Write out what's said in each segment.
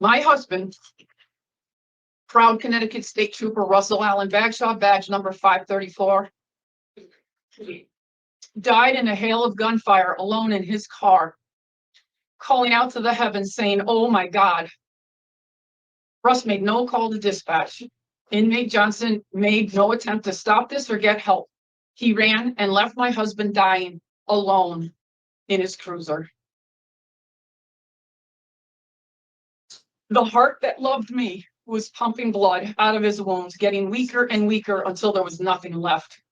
My husband, proud Connecticut State Trooper Russell Allen Bagshaw, badge number 534, died in a hail of gunfire alone in his car, calling out to the heavens saying, "Oh my God." Russ made no call to dispatch. Inmate Johnson made no attempt to stop this or get help. He ran and left my husband dying alone in his cruiser. The heart that loved me was pumping blood out of his wounds, getting weaker and weaker until there was nothing left.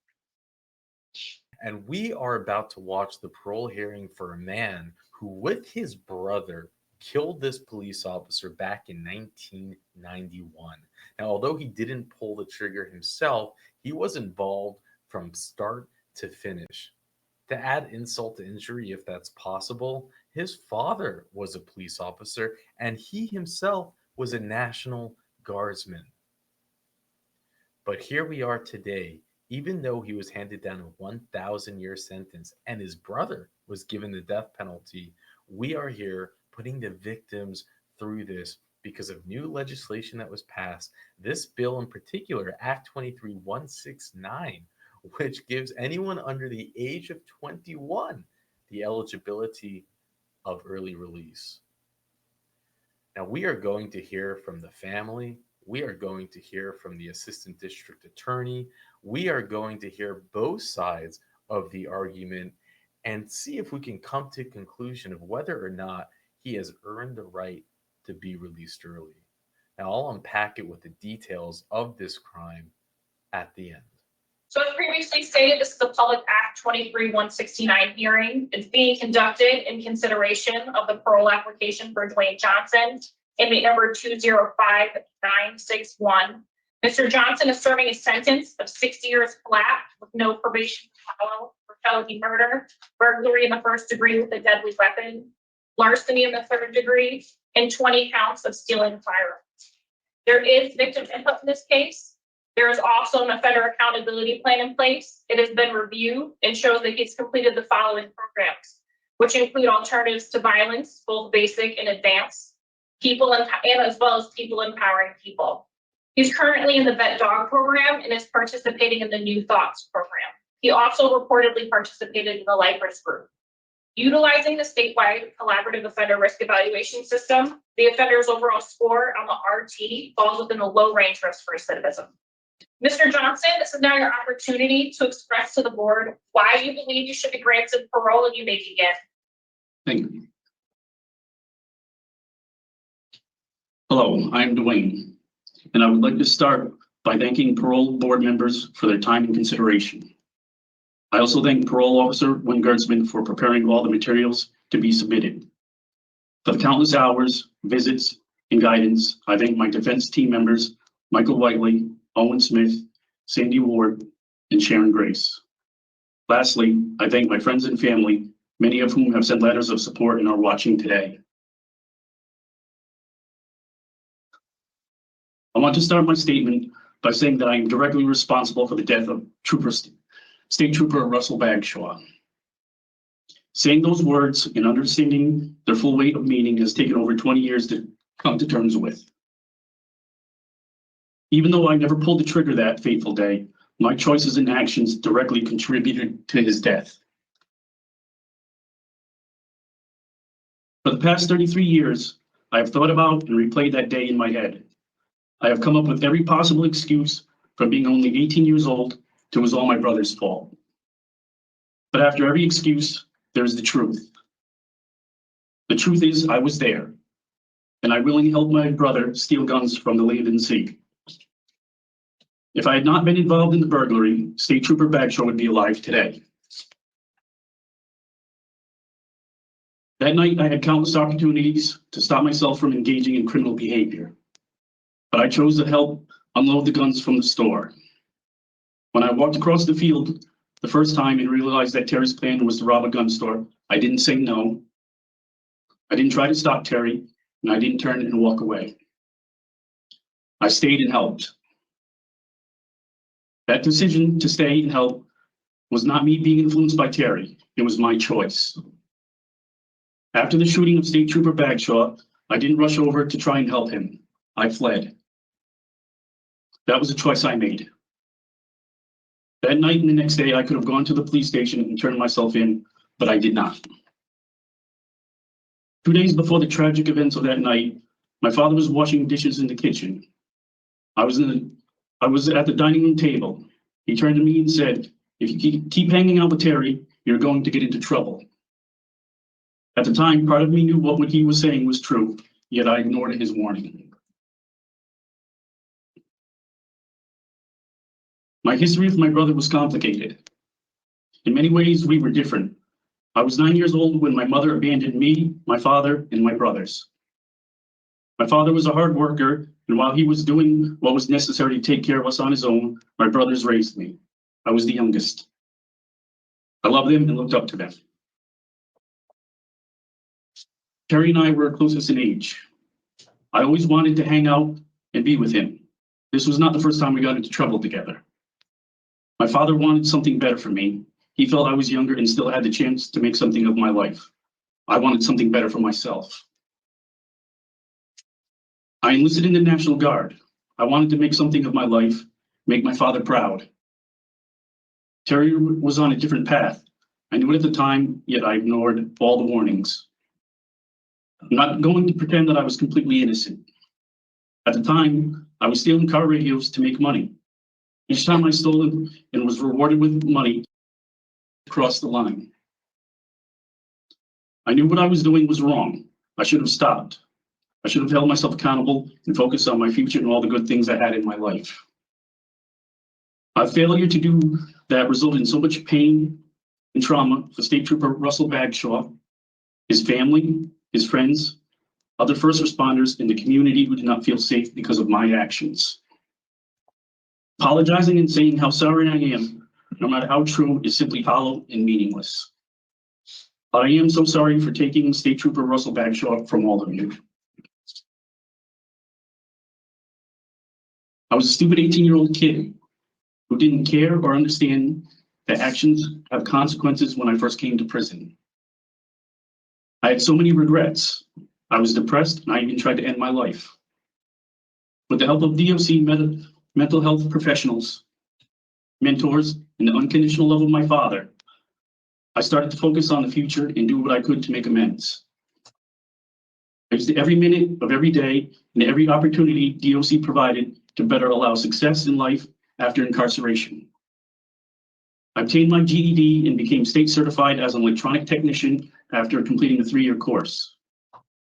And we are about to watch the parole hearing for a man who, with his brother, killed this police officer back in 1991. Now, although he didn't pull the trigger himself, he was involved from start to finish. To add insult to injury, if that's possible, his father was a police officer and he himself was a National Guardsman. But here we are today, even though he was handed down a 1,000-year sentence and his brother was given the death penalty, we are here putting the victims through this because of new legislation that was passed. This bill in particular, Act 23169, which gives anyone under the age of 21 the eligibility of early release. Now, we are going to hear from the family. We are going to hear from the assistant district attorney. We are going to hear both sides of the argument and see if we can come to a conclusion of whether or not he has earned the right to be released early. Now, I'll unpack it with the details of this crime at the end. So as previously stated, this is the Public Act 23169 hearing. It's being conducted in consideration of the parole application for Duane Johnson, inmate number 205961. Mr. Johnson is serving a sentence of 60 years flat with no probation for felony murder, burglary in the first degree with a deadly weapon, larceny in the third degree, and 20 counts of stealing firearms. There is victim input in this case. There is also an offender accountability plan in place. It has been reviewed and shows that he's completed the following programs, which include alternatives to violence, both basic and advanced, and as well as people empowering people. He's currently in the Vet Dog program and is participating in the New Thoughts program. He also reportedly participated in the Life Risk Group. Utilizing the statewide collaborative offender risk evaluation system, the offender's overall score on the RT falls within the low range risk for recidivism. Mr. Johnson, this is now your opportunity to express to the board why you believe you should be granted parole, and you may begin. Thank you. Hello, I'm Duane, and I would like to start by thanking parole board members for their time and consideration. I also thank parole officer Wynn Gertzman for preparing all the materials to be submitted. For the countless hours, visits, and guidance, I thank my defense team members, Michael Whiteley, Owen Smith, Sandy Ward, and Sharon Grace. Lastly, I thank my friends and family, many of whom have sent letters of support and are watching today. I want to start my statement by saying that I am directly responsible for the death of State Trooper Russell Bagshaw. Saying those words and understanding their full weight of meaning has taken over 20 years to come to terms with. Even though I never pulled the trigger that fateful day, my choices and actions directly contributed to his death. For the past 33 years, I have thought about and replayed that day in my head. I have come up with every possible excuse, from being only 18 years old to it was all my brother's fault. But after every excuse, there's the truth. The truth is I was there, and I willingly helped my brother steal guns from the land and sea. If I had not been involved in the burglary, State Trooper Bagshaw would be alive today. That night, I had countless opportunities to stop myself from engaging in criminal behavior, but I chose to help unload the guns from the store. When I walked across the field the first time and realized that Terry's plan was to rob a gun store, I didn't say no. I didn't try to stop Terry, and I didn't turn and walk away. I stayed and helped. That decision to stay and help was not me being influenced by Terry. It was my choice. After the shooting of State Trooper Bagshaw, I didn't rush over to try and help him. I fled. That was a choice I made. That night and the next day, I could have gone to the police station and turned myself in, but I did not. 2 days before the tragic events of that night, my father was washing dishes in the kitchen. I was at the dining room table. He turned to me and said, "If you keep hanging out with Terry, you're going to get into trouble." At the time, part of me knew what he was saying was true, yet I ignored his warning. My history with my brother was complicated. In many ways, we were different. I was 9 years old when my mother abandoned me, my father, and my brothers. My father was a hard worker, and while he was doing what was necessary to take care of us on his own, my brothers raised me. I was the youngest. I loved them and looked up to them. Terry and I were closest in age. I always wanted to hang out and be with him. This was not the first time we got into trouble together. My father wanted something better for me. He felt I was younger and still had the chance to make something of my life. I wanted something better for myself. I enlisted in the National Guard. I wanted to make something of my life, make my father proud. Terry was on a different path. I knew it at the time, yet I ignored all the warnings. I'm not going to pretend that I was completely innocent. At the time, I was stealing car radios to make money. Each time I stole them and was rewarded with money, I crossed the line. I knew what I was doing was wrong. I should have stopped. I should have held myself accountable and focused on my future and all the good things I had in my life. My failure to do that resulted in so much pain and trauma for State Trooper Russell Bagshaw, his family, his friends, other first responders, and the community who did not feel safe because of my actions. Apologizing and saying how sorry I am, no matter how true, is simply hollow and meaningless. But I am so sorry for taking State Trooper Russell Bagshaw from all of you. I was a stupid 18-year-old kid who didn't care or understand that actions have consequences when I first came to prison. I had so many regrets. I was depressed and I even tried to end my life. With the help of DOC mental health professionals, mentors, and the unconditional love of my father, I started to focus on the future and do what I could to make amends. I used every minute of every day and every opportunity DOC provided to better allow success in life after incarceration. I obtained my GED and became state certified as an electronic technician after completing a 3-year course.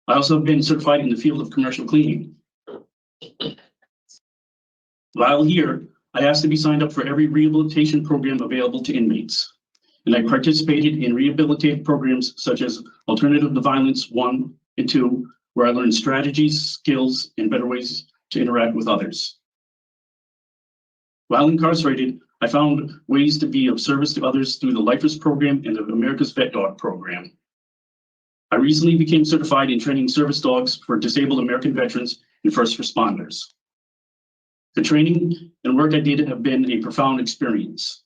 I also have been certified in the field of commercial cleaning. While here, I asked to be signed up for every rehabilitation program available to inmates, and I participated in rehabilitative programs such as Alternative to Violence 1 and 2, where I learned strategies, skills, and better ways to interact with others. While incarcerated, I found ways to be of service to others through the Lifers program and the America's Vet Dog program. I recently became certified in training service dogs for disabled American veterans and first responders. The training and work I did have been a profound experience.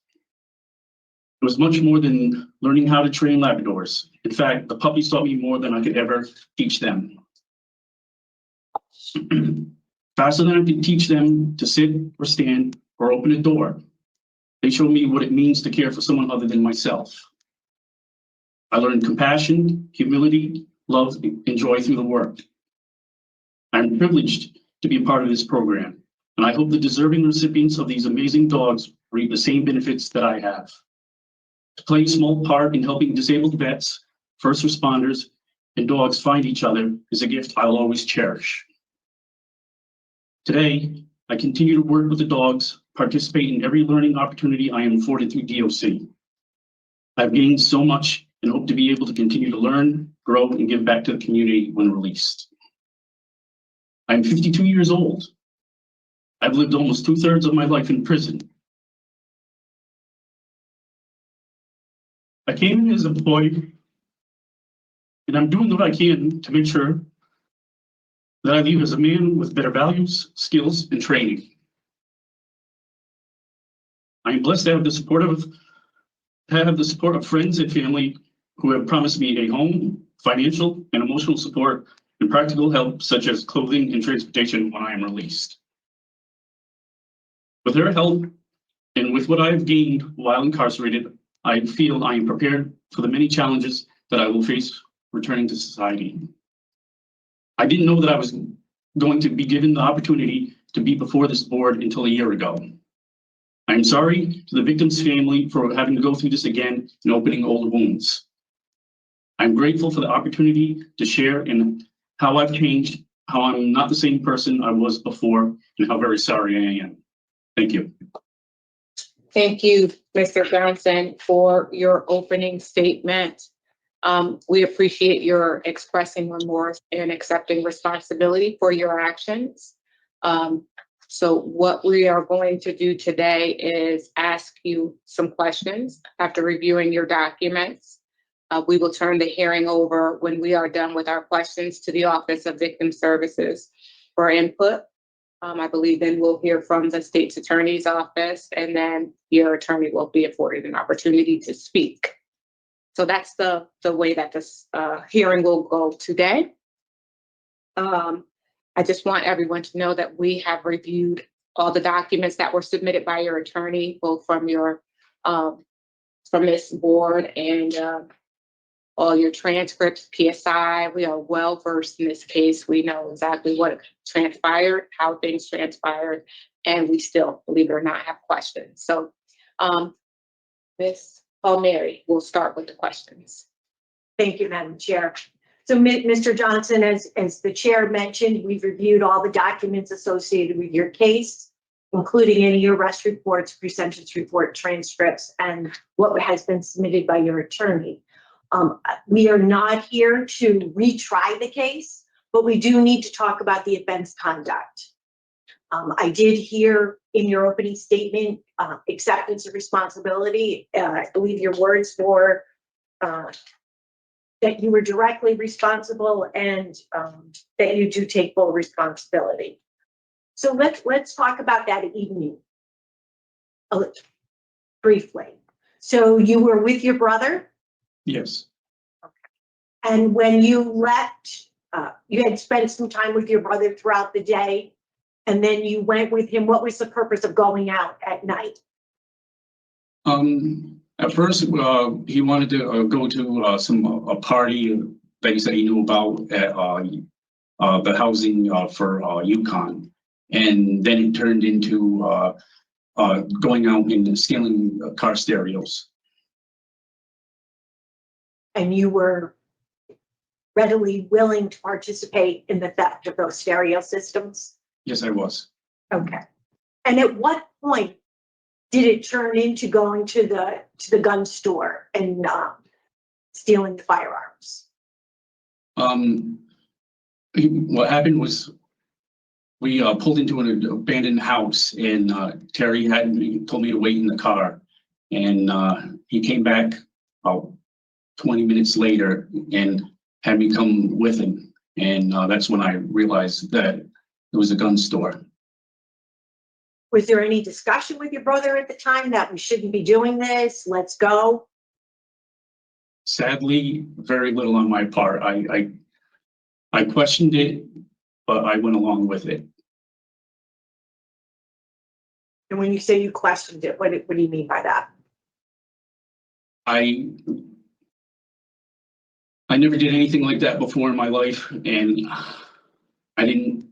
It was much more than learning how to train Labradors. In fact, the puppies taught me more than I could ever teach them. Faster than I could teach them to sit or stand or open a door, they showed me what it means to care for someone other than myself. I learned compassion, humility, love, and joy through the work. I'm privileged to be a part of this program, and I hope the deserving recipients of these amazing dogs reap the same benefits that I have. To play a small part in helping disabled vets, first responders, and dogs find each other is a gift I'll always cherish. Today, I continue to work with the dogs, participate in every learning opportunity I am afforded through DOC. I've gained so much and hope to be able to continue to learn, grow, and give back to the community when released. I'm 52 years old. I've lived almost 2/3 of my life in prison. I came in as a boy, and I'm doing what I can to make sure that I leave as a man with better values, skills, and training. I am blessed to have the support of friends and family who have promised me a home, financial, and emotional support, and practical help such as clothing and transportation when I am released. With her help and with what I have gained while incarcerated, I feel I am prepared for the many challenges that I will face returning to society. I didn't know that I was going to be given the opportunity to be before this board until a year ago. I am sorry to the victim's family for having to go through this again and opening old wounds. I'm grateful for the opportunity to share in how I've changed, how I'm not the same person I was before, and how very sorry I am. Thank you. Thank you, Mr. Johnson, for your opening statement. We appreciate your expressing remorse and accepting responsibility for your actions. So what we are going to do today is ask you some questions after reviewing your documents. We will turn the hearing over when we are done with our questions to the Office of Victim Services for input. I believe then we'll hear from the state's attorney's office, and then your attorney will be afforded an opportunity to speak. So that's the way that this hearing will go today. I just want everyone to know that we have reviewed all the documents that were submitted by your attorney, both from your from this board and all your transcripts, PSI. We are well versed in this case. We know exactly what transpired, how things transpired, and we still, believe it or not, have questions. So Ms. Palmieri, we'll start with the questions. Thank you, Madam Chair. So, Mr. Johnson, as the chair mentioned, we've reviewed all the documents associated with your case, including any arrest reports, pre-sentence report transcripts, and what has been submitted by your attorney. We are not here to retry the case, but we do need to talk about the offense conduct. I did hear in your opening statement acceptance of responsibility. I believe your words were that you were directly responsible and that you do take full responsibility. So let's talk about that evening briefly. So you were with your brother? Yes. And when you left, you had spent some time with your brother throughout the day, and then you went with him. What was the purpose of going out at night? At first, he wanted to go to a party that he said he knew about at the housing for Yukon, and then it turned into going out and stealing car stereos. And you were readily willing to participate in the theft of those stereo systems? Yes, I was. Okay. And at what point did it turn into going to the gun store and stealing the firearms? What happened was we pulled into an abandoned house, and Terry told me to wait in the car, and he came back about 20 minutes later and had me come with him, and that's when I realized that it was a gun store. Was there any discussion with your brother at the time that we shouldn't be doing this? Let's go. Sadly, very little on my part. I questioned it, but I went along with it. And when you say you questioned it, what do you mean by that? I never did anything like that before in my life, and I didn't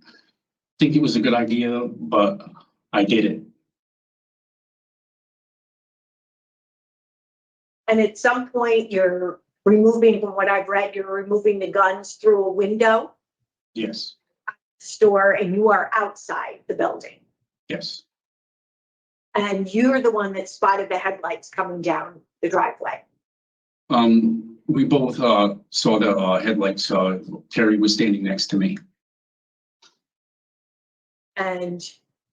think it was a good idea, but I did it. And at some point you're removing, from what I've read, you're removing the guns through a window Yes. store, and you are outside the building. Yes. And you're the one that spotted the headlights coming down the driveway. We both saw the headlights. Terry was standing next to me. And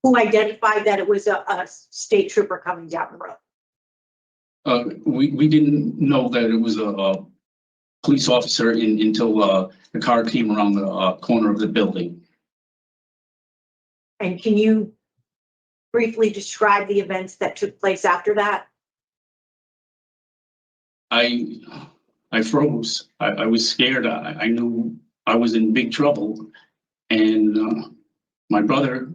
who identified that it was a state trooper coming down the road? We didn't know that it was a police officer until the car came around the corner of the building. And can you briefly describe the events that took place after that? I froze. I was scared. I knew I was in big trouble. And my brother,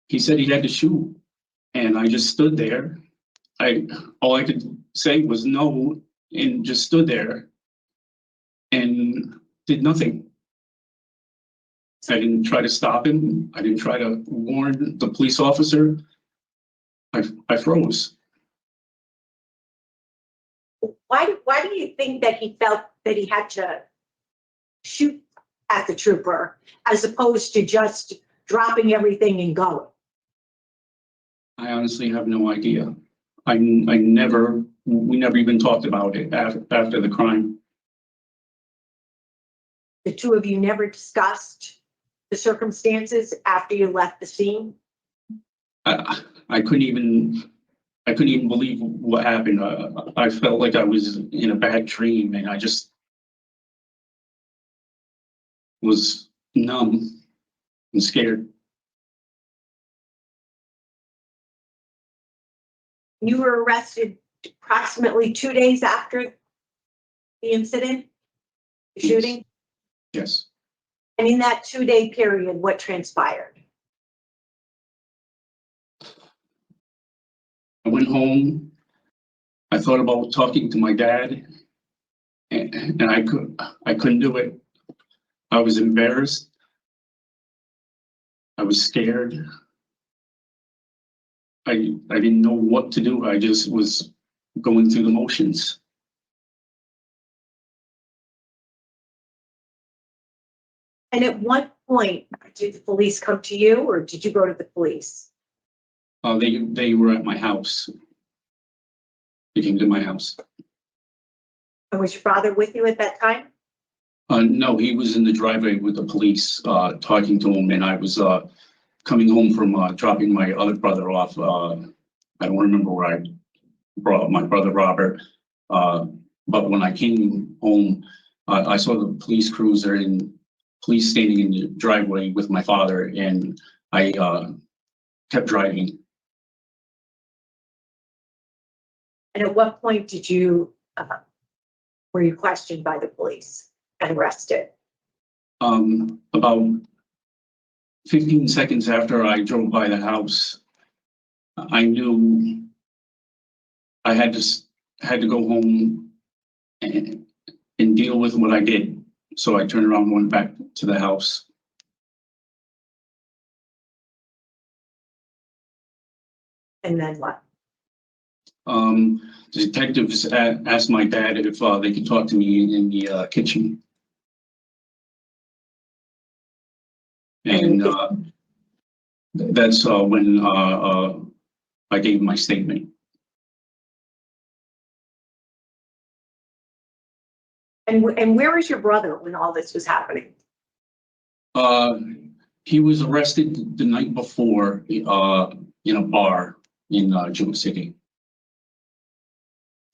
he said he had to shoot. And I just stood there. All I could say was no, and just stood there and did nothing. I didn't try to stop him. I didn't try to warn the police officer. I froze. Why do you think that he felt that he had to shoot at the trooper as opposed to just dropping everything and going? I honestly have no idea. We never even talked about it after the crime. The two of you never discussed the circumstances after you left the scene? I couldn't even believe what happened. I felt like I was in a bad dream, and I just was numb and scared. You were arrested approximately 2 days after the incident, the shooting? Yes. And in that 2-day period, what transpired? I went home. I thought about talking to my dad, and I couldn't do it. I was embarrassed. I was scared. I didn't know what to do. I just was going through the motions. And at what point did the police come to you, or did you go to the police? They were at my house. They came to my house. And was your father with you at that time? No, he was in the driveway with the police, talking to him, and I was coming home from dropping my other brother off. I don't remember where I brought my brother Robert, but when I came home, I saw the police cruiser and police standing in the driveway with my father, and I kept driving. And at what point did you, were you questioned by the police and arrested? About 15 seconds after I drove by the house, I knew I had to go home and deal with what I did. So I turned around and went back to the house. And then what? The detectives asked my dad if they could talk to me in the kitchen. And that's when I gave my statement. And where was your brother when all this was happening? He was arrested the night before in a bar in Jewel City.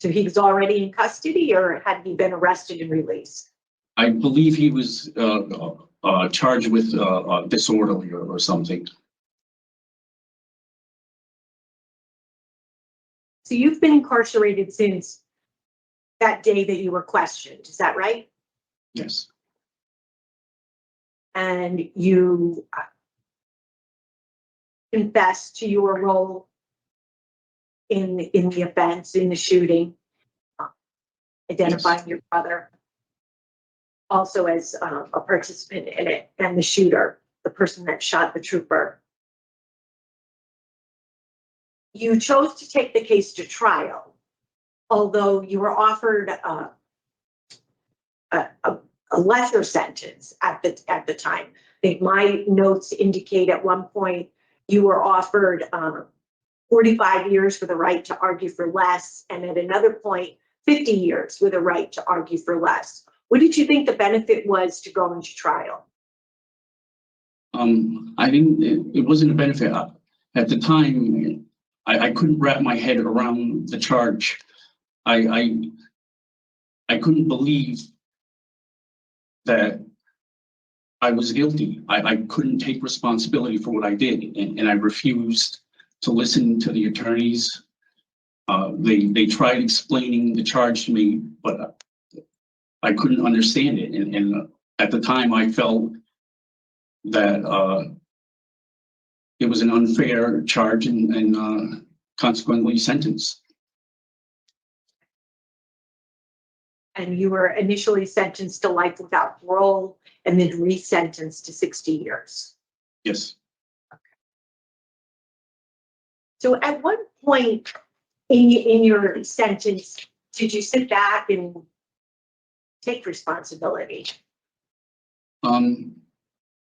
So he was already in custody, or had he been arrested and released? I believe he was charged with disorderly or something. So you've been incarcerated since that day that you were questioned, is that right? Yes. And you confessed to your role in the offense, in the shooting, identifying Yes. your brother also as a participant in it, and the shooter, the person that shot the trooper. You chose to take the case to trial, although you were offered a lesser sentence at the time. I think my notes indicate at one point you were offered 45 years with a right to argue for less, and at another point 50 years with a right to argue for less. What did you think the benefit was to go into trial? I didn't. It wasn't a benefit at the time. I couldn't wrap my head around the charge. I couldn't believe that I was guilty. I couldn't take responsibility for what I did, and I refused to listen to the attorneys. They tried explaining the charge to me, but I couldn't understand it, and at the time, I felt that it was an unfair charge and consequently sentenced. And you were initially sentenced to life without parole and then resentenced to 60 years. Yes. So at what point in your sentence did you sit back and take responsibility?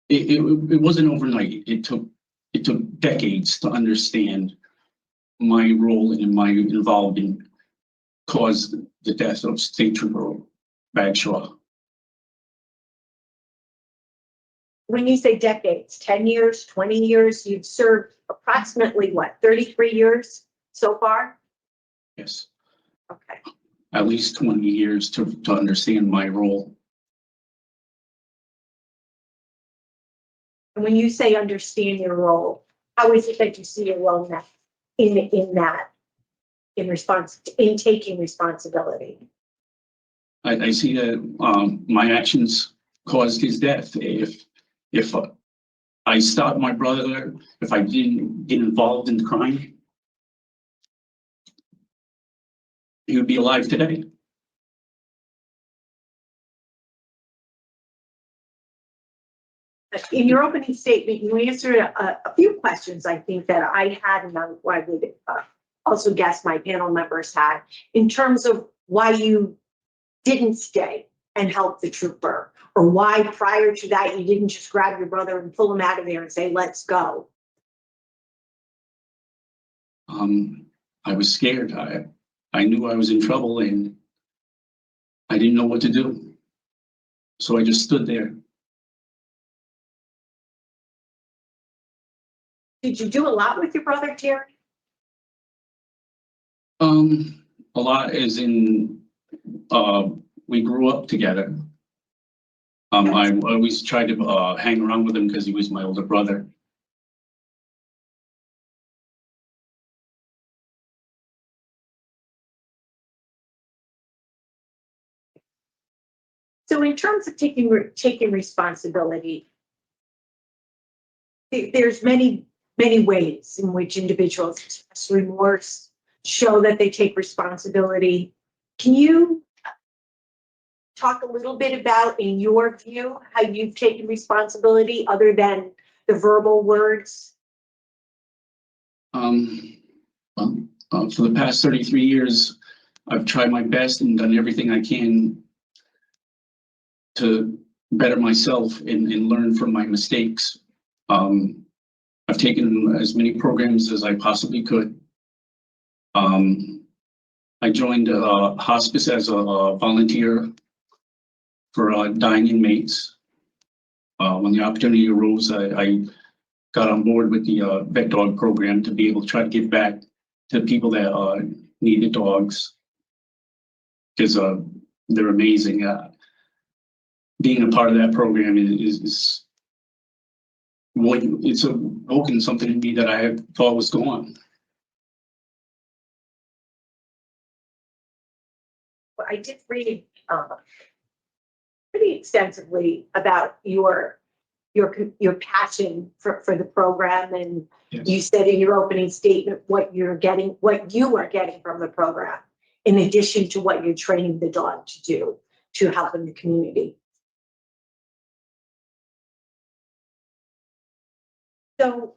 It wasn't overnight. It took decades to understand my role and my involvement caused the death of State Trooper Bagshaw. When you say decades, 10 years, 20 years, you've served approximately what, 33 years so far? Yes, Okay. at least 20 years to understand my role. And when you say understand your role, how is it that you see your role in taking responsibility? I see that my actions caused his death. If I stopped my brother, if I didn't get involved in the crime, he would be alive today. In your opening statement, you answered a few questions I think that I had, and I would also guess my panel members had, in terms of why you didn't stay and help the trooper, or why prior to that you didn't just grab your brother and pull him out of there and say, let's go. I was scared. I knew I was in trouble and I didn't know what to do. So I just stood there. Did you do a lot with your brother, Terry? A lot as in, we grew up together. I always tried to hang around with him because he was my older brother. So in terms of taking responsibility, there's many ways in which individuals express remorse, show that they take responsibility. Can you talk a little bit about, in your view, how you've taken responsibility other than the verbal words? For the past 33 years, I've tried my best and done everything I can to better myself and learn from my mistakes. I've taken as many programs as I possibly could. I joined hospice as a volunteer for dying inmates. When the opportunity arose, I got on board with the vet dog program to be able to try to give back to people that needed dogs, because they're amazing. Being a part of that program is it's awoken something in me that I thought was gone. I did read pretty extensively about your passion for the program, and Yes. you said in your opening statement what you are getting from the program, in addition to what you're training the dog to do to help in the community. So,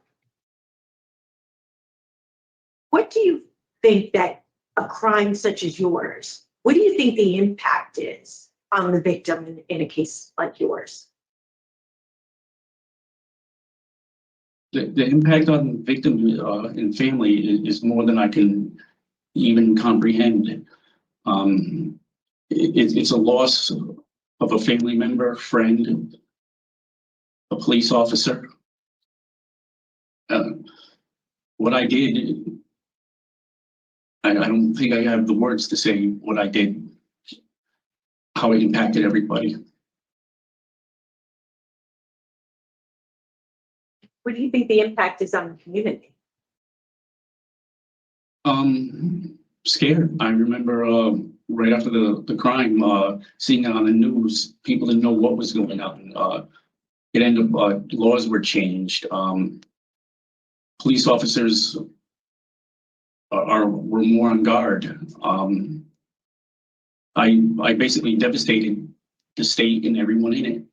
what do you think that a crime such as yours, what do you think the impact is on the victim in a case like yours? The impact on the victim and family is more than I can even comprehend. It's a loss of a family member, friend, a police officer. What I did, I don't think I have the words to say what I did, how it impacted everybody. What do you think the impact is on the community? Scared. I remember right after the crime, seeing it on the news, people didn't know what was going on. It ended up, laws were changed. Police officers were more on guard. I basically devastated the state and everyone in it.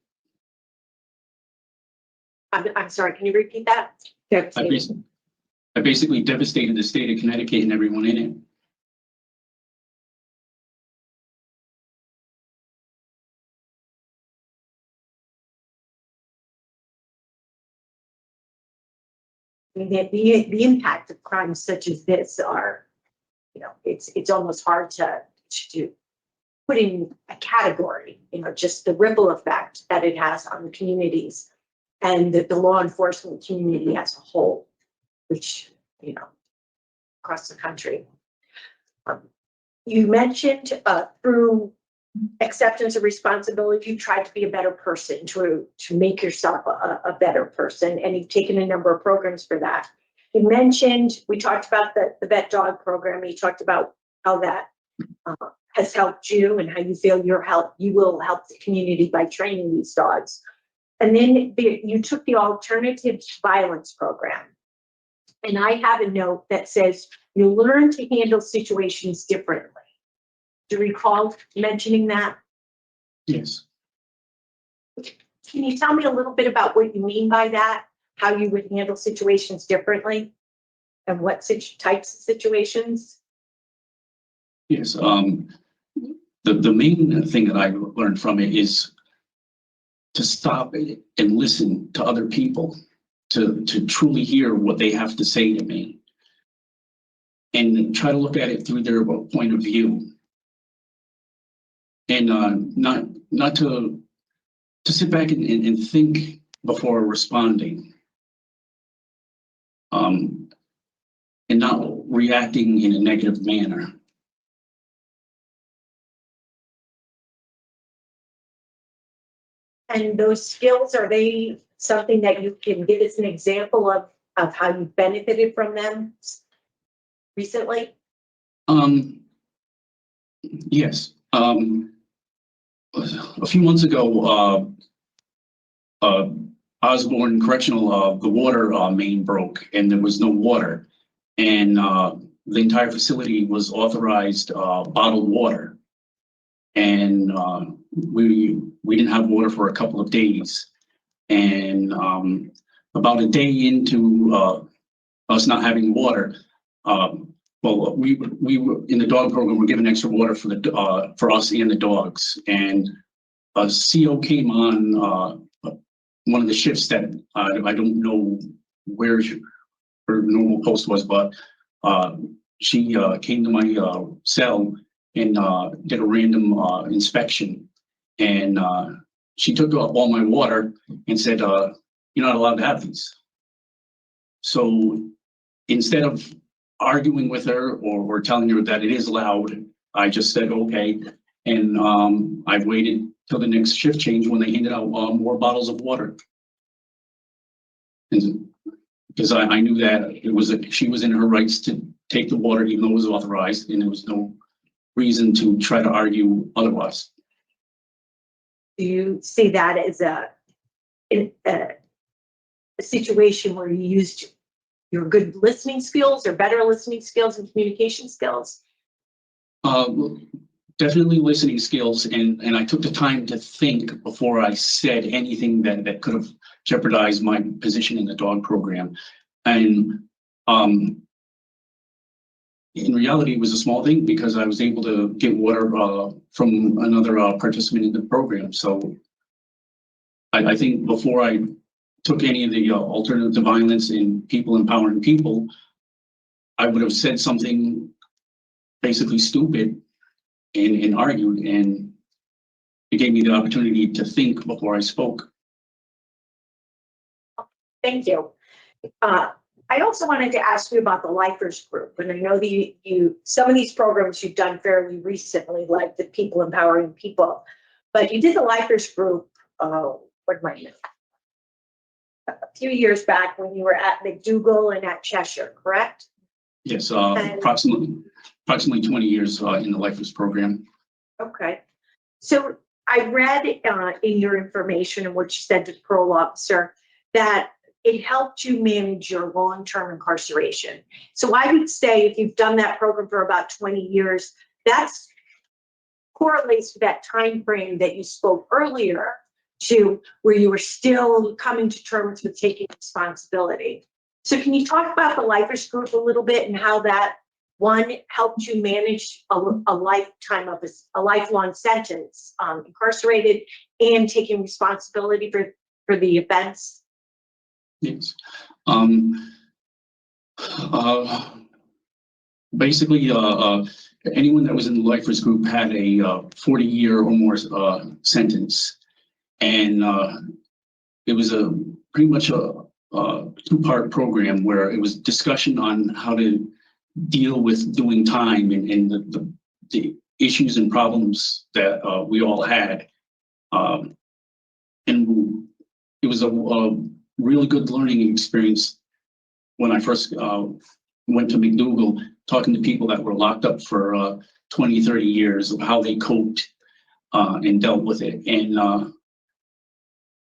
I'm sorry, can you repeat that? I basically devastated the state of Connecticut and everyone in it. I mean, the impact of crimes such as this are, you know, it's almost hard to put in a category, you know, just the ripple effect that it has on the communities and the law enforcement community as a whole, which, you know, across the country. You mentioned through acceptance of responsibility, you tried to be a better person, to make yourself a better person, and you've taken a number of programs for that. You mentioned, we talked about the vet dog program. You talked about how that has helped you and how you feel you will help the community by training these dogs. And then you took the alternative violence program. And I have a note that says you learn to handle situations differently. Do you recall mentioning that? Yes. Can you tell me a little bit about what you mean by that? How you would handle situations differently? And what types of situations? Yes. The main thing that I learned from it is to stop and listen to other people, to truly hear what they have to say to me, and try to look at it through their point of view, and not to sit back and think before responding, and not reacting in a negative manner. And those skills, are they something that you can give us an example of how you benefited from them recently? Yes. A few months ago, Osborne Correctional, the water main broke and there was no water. And the entire facility was authorized bottled water. And we didn't have water for a couple of days. And about a day into us not having water, well, we were in the dog program. We're given extra water for us and the dogs. And a CO came on one of the shifts that I don't know where her normal post was, but she came to my cell and did a random inspection. And she took all my water and said, "You're not allowed to have these." So instead of arguing with her or telling her that it is allowed, I just said, okay. And I've waited till the next shift change when they handed out more bottles of water. Because I knew that she was in her rights to take the water, even though it was authorized, and there was no reason to try to argue otherwise. Do you see that as a situation where you used your good listening skills or better listening skills and communication skills? Definitely listening skills, and I took the time to think before I said anything that could have jeopardized my position in the dog program. And in reality, it was a small thing because I was able to get water from another participant in the program. So I think before I took any of the alternative to violence in people empowering people, I would have said something basically stupid and argued, and it gave me the opportunity to think before I spoke. Thank you. I also wanted to ask you about the Lifers group, and I know that some of these programs you've done fairly recently, like the People Empowering People, but you did the Lifers group, a few years back when you were at McDougall and at Cheshire, correct? Yes, approximately 20 years in the Lifers program. Okay. So I read in your information and what you said to the parole officer that it helped you manage your long-term incarceration. So I would say if you've done that program for about 20 years, that's correlates to that time frame that you spoke earlier to where you were still coming to terms with taking responsibility. So can you talk about the lifers group a little bit and how that one helped you manage a lifetime of a lifelong sentence, incarcerated and taking responsibility for the events? Yes. Basically, anyone that was in the lifers group had a 40-year or more sentence, and it was pretty much a two-part program where it was discussion on how to deal with doing time and the issues and problems that we all had, and it was a really good learning experience when I first went to McDougal, talking to people that were locked up for 20, 30 years of how they coped and dealt with it. And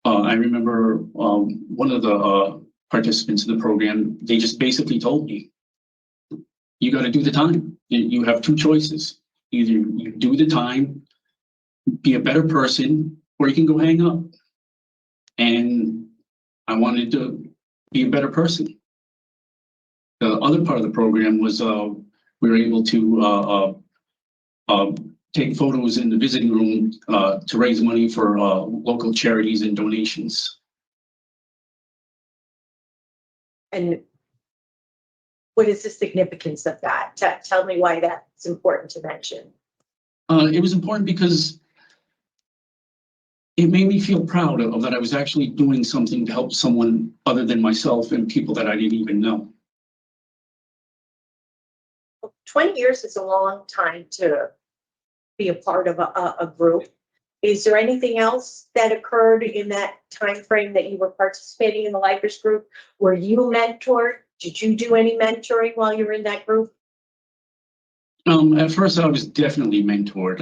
I remember one of the participants in the program, they just basically told me, you got to do the time. You have two choices. Either you do the time, be a better person, or you can go hang up. And I wanted to be a better person. The other part of the program was we were able to take photos in the visiting room to raise money for local charities and donations. And what is the significance of that? Tell me why that's important to mention. It was important because it made me feel proud of that I was actually doing something to help someone other than myself and people that I didn't even know. 20 years is a long time to be a part of a group. Is there anything else that occurred in that time frame that you were participating in the lifers group? Were you mentored? Did you do any mentoring while you were in that group? At first, I was definitely mentored.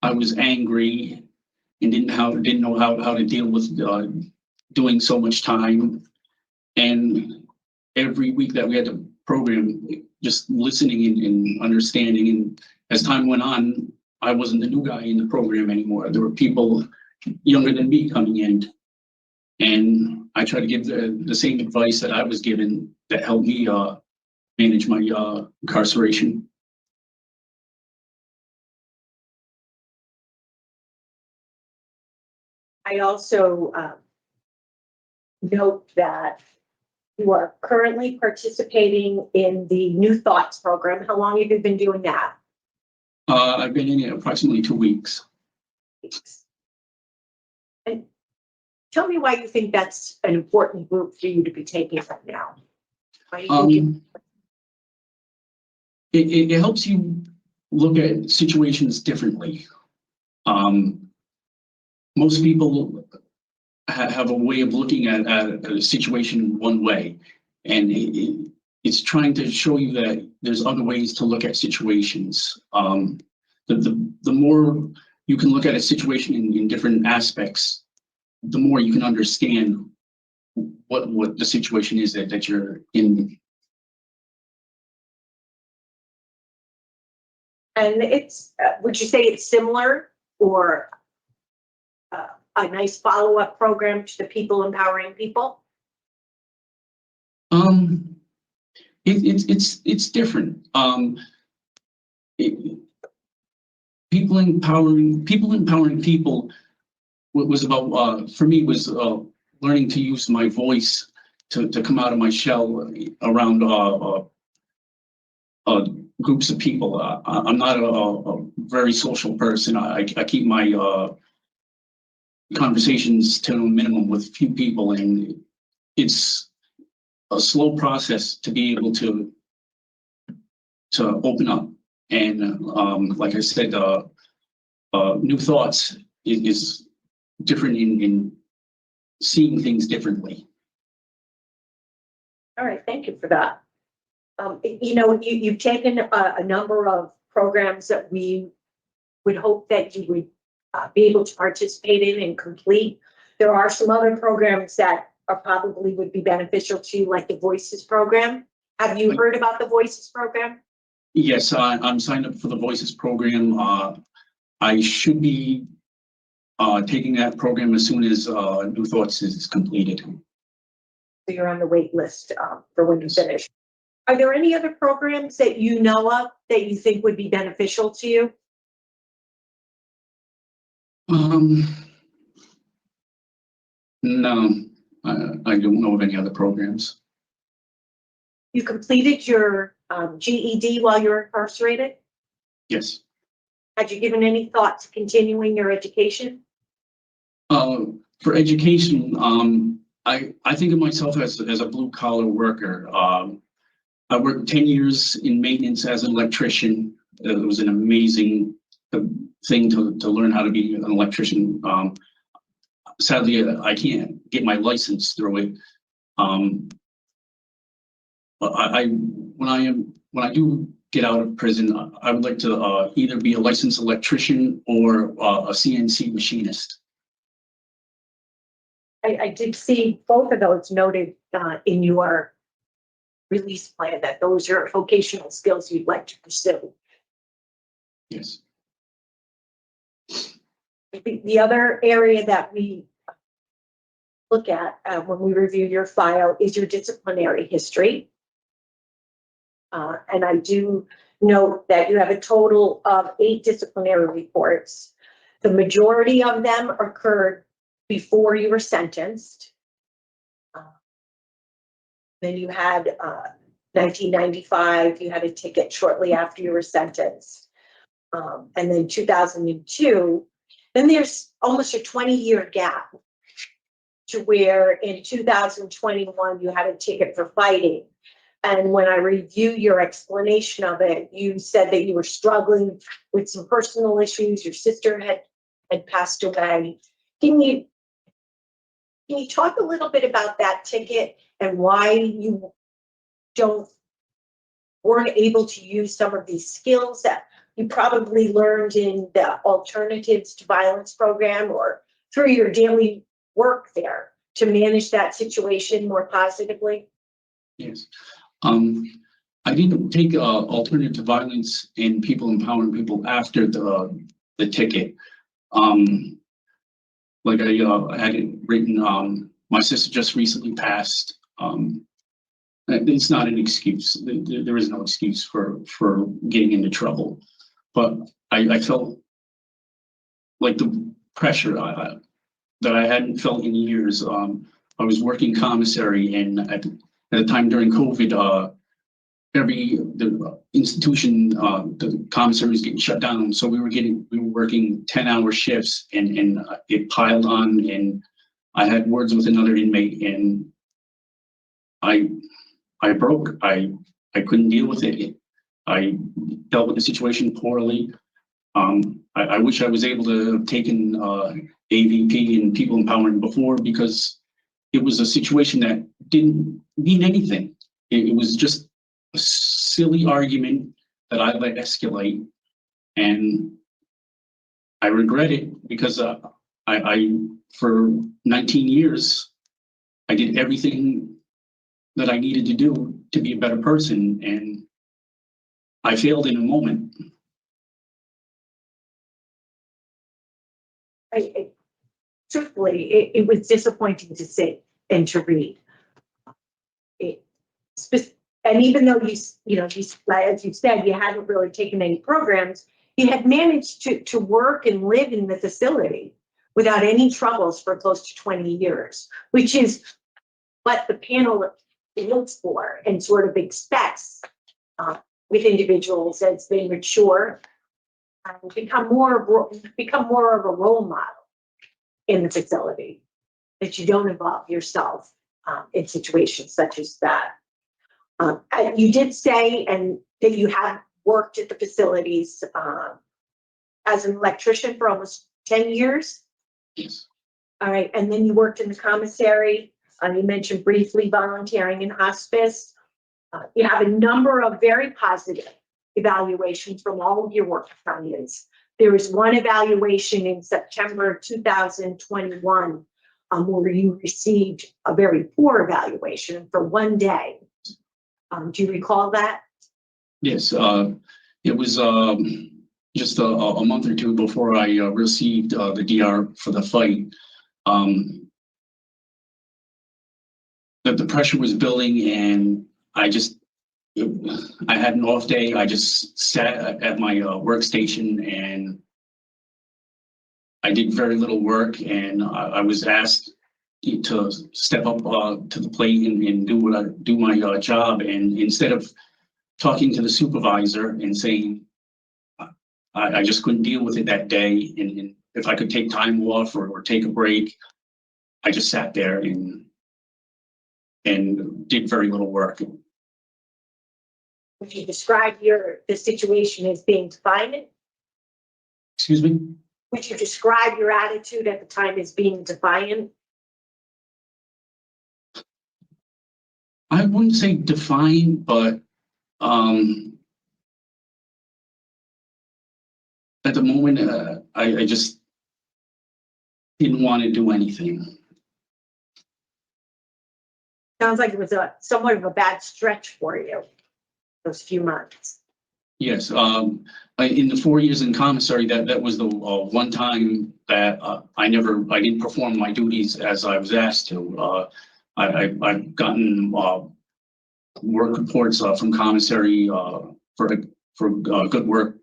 I was angry and didn't know how to deal with doing so much time. And every week that we had the program, just listening and understanding. And as time went on, I wasn't the new guy in the program anymore. There were people younger than me coming in. And I try to give the same advice that I was given that helped me manage my incarceration. I also note that you are currently participating in the New Thoughts program. How long have you been doing that? I've been in it approximately 2 weeks. And tell me why you think that's an important group for you to be taking right now. Why do you think it helps you look at situations differently. Most people have a way of looking at a situation one way, and it's trying to show you that there's other ways to look at situations. The more you can look at a situation in different aspects, the more you can understand what the situation is that you're in. And it's, would you say it's similar or a nice follow-up program to the People Empowering People? It's different. People empowering people was about, for me, was learning to use my voice to come out of my shell around groups of people. I'm not a very social person. I keep my conversations to a minimum with few people, and it's a slow process to be able to open up. And like I said, New Thoughts is different in seeing things differently. All right, thank you for that. You've taken a number of programs that we would hope that you would be able to participate in and complete. There are some other programs that are probably would be beneficial to you, like the Voices program. Have you heard about the Voices program? Yes, I'm signed up for the Voices program. I should be taking that program as soon as New Thoughts is completed. So you're on the wait list for when you finish. Are there any other programs that you know of that you think would be beneficial to you? No, I don't know of any other programs. You completed your GED while you were incarcerated? Yes. Had you given any thought to continuing your education? For education, I think of myself as a blue collar worker. I worked 10 years in maintenance as an electrician. It was an amazing thing to learn how to be an electrician. Sadly, I can't get my license through it. When I do get out of prison, I would like to either be a licensed electrician or a CNC machinist. I did see both of those noted in your release plan, that those are vocational skills you'd like to pursue. Yes. The other area that we look at when we review your file is your disciplinary history. And I do note that you have a total of 8 disciplinary reports. The majority of them occurred before you were sentenced. Then you had 1995, you had a ticket shortly after you were sentenced. And then 2002, then there's almost a 20-year gap to where in 2021, you had a ticket for fighting. And when I review your explanation of it, you said that you were struggling with some personal issues. Your sister had passed away. Can you talk a little bit about that ticket and why you weren't able to use some of these skills that you probably learned in the Alternatives to Violence program or through your daily work there to manage that situation more positively? Yes. I didn't take Alternative to Violence and People Empowering People after the ticket. Like I had it written, my sister just recently passed. It's not an excuse. There is no excuse for getting into trouble. But I felt like the pressure that I hadn't felt in years. I was working commissary, and at the time during COVID, the institution, the commissary was getting shut down. So we were working 10-hour shifts, and it piled on, and I had words with another inmate, and I broke. I couldn't deal with it. I dealt with the situation poorly. I wish I was able to have taken AVP and People Empowering before, because it was a situation that didn't mean anything. It was just a silly argument that I let escalate, and I regret it because I for 19 years I did everything that I needed to do to be a better person, and I failed in a moment. Truthfully, it was disappointing to see and to read. And even though as you said, you hadn't really taken any programs, you had managed to work and live in the facility without any troubles for close to 20 years, which is what the panel looks for and sort of expects with individuals as they mature and become more of a role model in the facility, that you don't involve yourself in situations such as that. You did say that you have worked at the facilities as an electrician for almost 10 years. Yes. All right, and then you worked in the commissary. You mentioned briefly volunteering in hospice. You have a number of very positive evaluations from all of your work assignments. There was one evaluation in September 2021 where you received a very poor evaluation for one day. Do you recall that? Yes, it was just a month or two before I received the DR for the fight. That the pressure was building, and I had an off day. I just sat at my workstation and I did very little work, and I was asked to step up to the plate and do my job. And instead of talking to the supervisor and saying I just couldn't deal with it that day, and if I could take time off or take a break, I just sat there and did very little work. Would you describe the situation as being defiant? Excuse me? Would you describe your attitude at the time as being defiant? I wouldn't say defiant, but at the moment, I just didn't want to do anything. Sounds like it was somewhat of a bad stretch for you, those few months. Yes, in the 4 years in commissary, that was the one time that I didn't perform my duties as I was asked to. I've gotten work reports from commissary for good work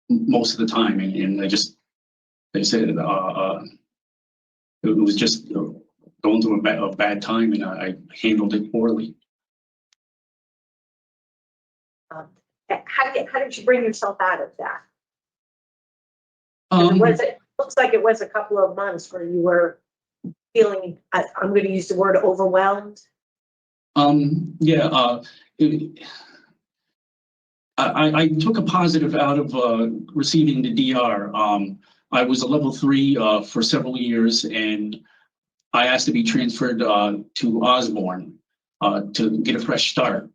most of the time, and they said it was just going through a bad time, and I handled it poorly. How did you bring yourself out of that? It looks like it was a couple of months where you were feeling, I'm going to use the word overwhelmed. Yeah, I took a positive out of receiving the DR. I was a level 3 for several years, and I asked to be transferred to Osborne to get a fresh start.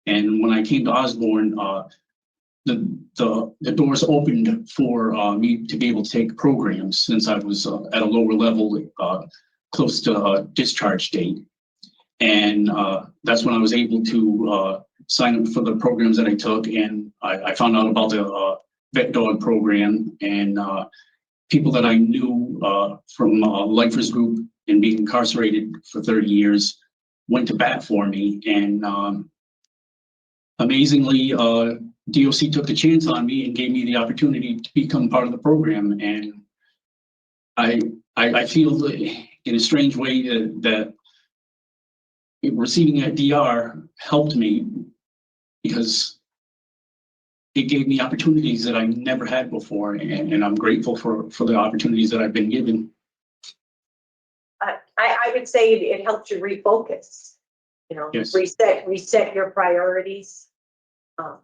And when I came to Osborne, the doors opened for me to be able to take programs since I was at a lower level, close to discharge date. And that's when I was able to sign up for the programs that I took. And I found out about the vet dog program, and people that I knew from Lifers Group and being incarcerated for 30 years went to bat for me. And amazingly, DOC took the chance on me and gave me the opportunity to become part of the program. And I feel in a strange way that receiving a DR helped me, because it gave me opportunities that I never had before, and I'm grateful for the opportunities that I've been given. I would say it helped you refocus, Yes. reset your priorities.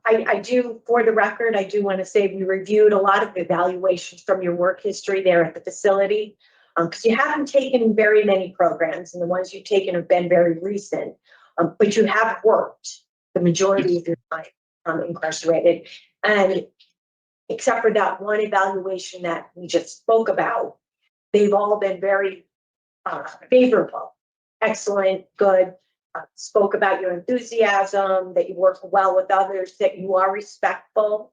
I do, for the record, I do want to say we reviewed a lot of evaluations from your work history there at the facility, because you haven't taken very many programs, and the ones you've taken have been very recent, but you have worked the majority of your time incarcerated. And except for that one evaluation that we just spoke about, they've all been very favorable, excellent, good. Spoke about your enthusiasm, that you work well with others, that you are respectful,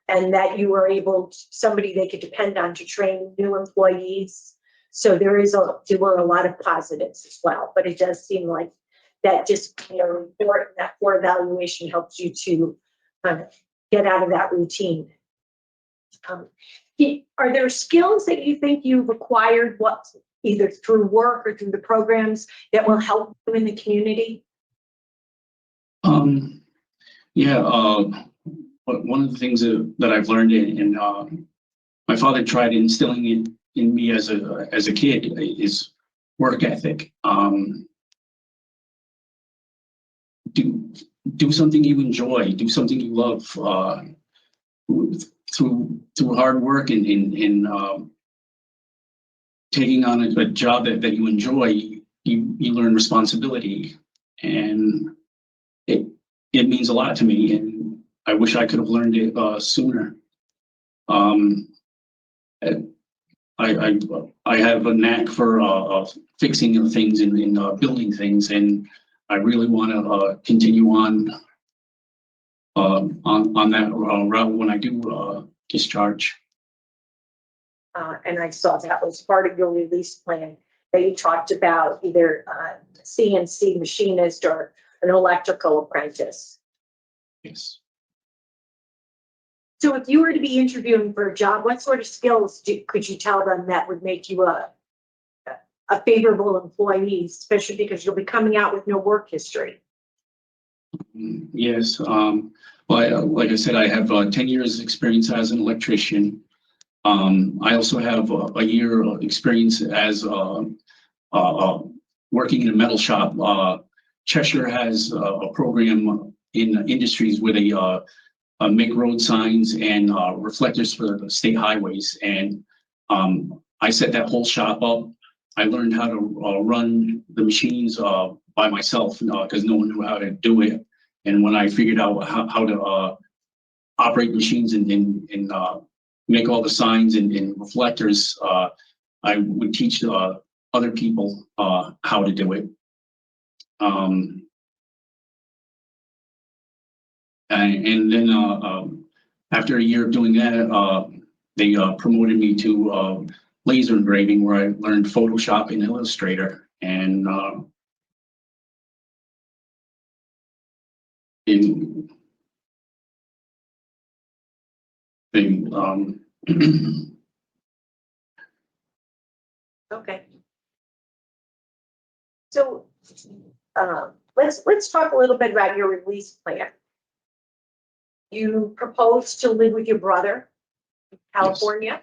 and that you were somebody they could depend on to train new employees. So there were a lot of positives as well, but it does seem like that just, that poor evaluation helps you to kind of get out of that routine. Are there skills that you think you've acquired, either through work or through the programs, that will help you in the community? Yeah, but one of the things that I've learned, and my father tried instilling it in me as a kid, is work ethic. Do something you enjoy, do something you love. Through hard work and taking on a job that you enjoy, you learn responsibility. And it means a lot to me, and I wish I could have learned it sooner. I have a knack for fixing things and building things, and I really want to continue on that route when I do discharge. And I saw that was part of your release plan, that you talked about either CNC machinist or an electrical apprentice. Yes. So if you were to be interviewing for a job, what sort of skills could you tell them that would make you a favorable employee, especially because you'll be coming out with no work history? Yes. Well, like I said, I have 10 years experience as an electrician. I also have a year of experience as working in a metal shop. Cheshire has a program in industries where they make road signs and reflectors for the state highways. And I set that whole shop up. I learned how to run the machines by myself because no one knew how to do it. And when I figured out how to operate machines and make all the signs and reflectors, I would teach other people how to do it. And then after a year of doing that, they promoted me to laser engraving, where I learned Photoshop and Illustrator. And Okay. So let's talk a little bit about your release plan. You proposed to live with your brother in California.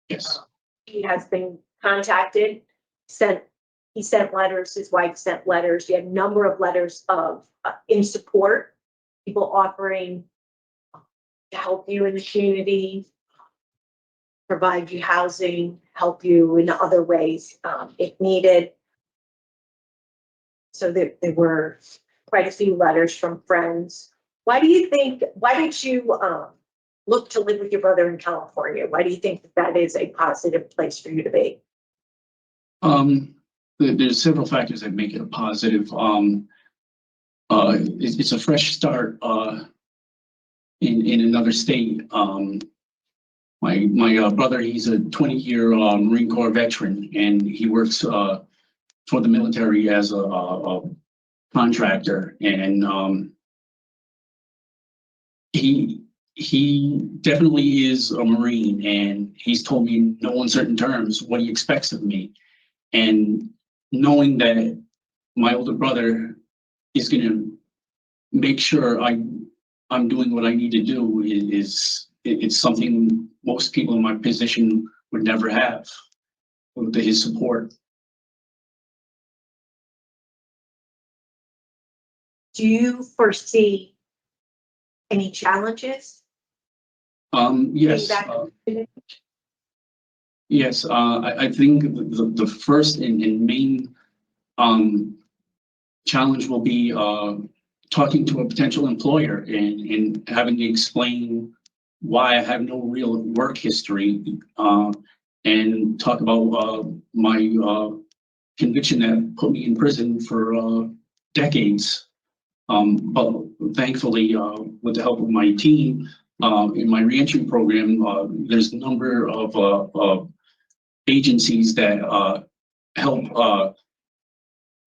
yes. He has been contacted, he sent letters, his wife sent letters. You had a number of letters of in support, people offering to help you in the community, provide you housing, help you in other ways if needed. So there were quite a few letters from friends. Why did you look to live with your brother in California? Why do you think that is a positive place for you to be? There's several factors that make it a positive. It's a fresh start in another state. My brother, he's a 20-year Marine Corps veteran, and he works for the military as a contractor. And he definitely is a Marine, and he's told me in no uncertain terms what he expects of me. And knowing that my older brother is going to make sure I'm doing what I need to do it's something most people in my position would never have with his support. Do you foresee any challenges? Yes. Yes, I think the first and main challenge will be talking to a potential employer and having to explain why I have no real work history, and talk about my conviction that put me in prison for decades. But thankfully, with the help of my team in my reentry program, there's a number of agencies that help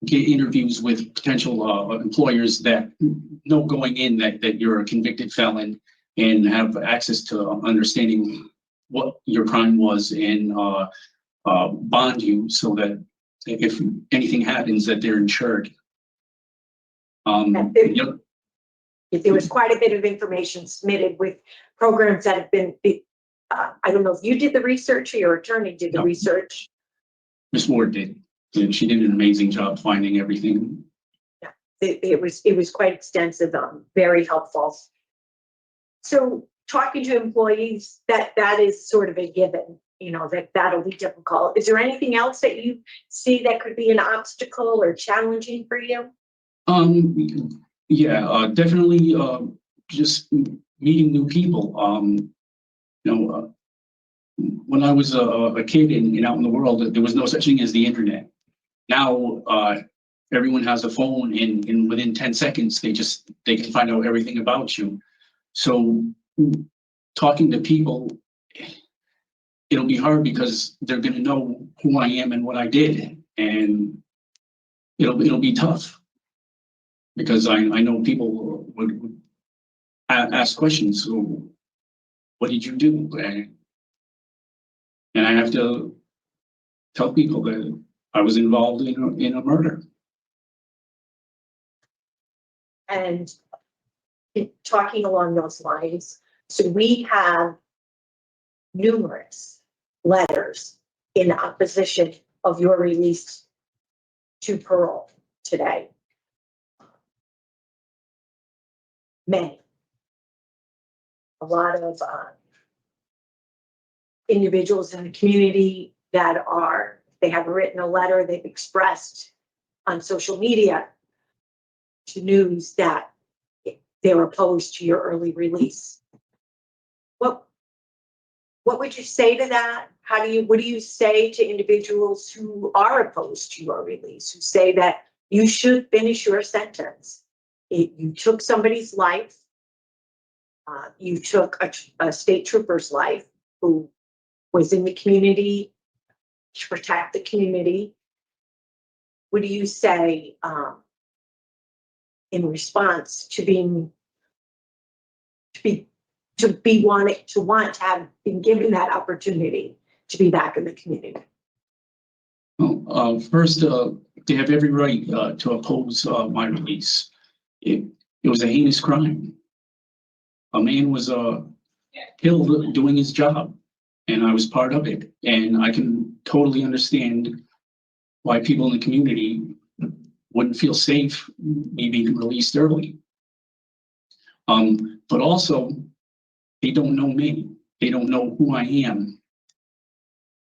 get interviews with potential employers that know going in that you're a convicted felon and have access to understanding what your crime was and bond you so that if anything happens that they're insured. There was quite a bit of information submitted with programs that have been, I don't know if you did the research or your attorney did the No. research. Ms. Ward did. And she did an amazing job finding everything. It was quite extensive, very helpful. So talking to employees, that is sort of a given, that'll be difficult. Is there anything else that you see that could be an obstacle or challenging for you? Yeah, definitely, just meeting new people. When I was a kid and out in the world, there was no such thing as the internet. Now, everyone has a phone, and within 10 seconds, they can find out everything about you. So talking to people, it'll be hard because they're going to know who I am and what I did, and it'll be tough because I know people would ask questions. So, what did you do? And I have to tell people that I was involved in a murder. And talking along those lines, so we have numerous letters in opposition of your release to parole today. Many. A lot of individuals in the community that they have written a letter, they've expressed on social media to news that they're opposed to your early release. What would you say to that? What do you say to individuals who are opposed to your release, who say that you should finish your sentence? You took somebody's life. You took a state trooper's life who was in the community to protect the community. What do you say in response to want to have been given that opportunity to be back in the community? Well, first, they have every right to oppose my release. It was a heinous crime. A man was killed doing his job, and I was part of it. And I can totally understand why people in the community wouldn't feel safe me being released early. But also, they don't know me. They don't know who I am.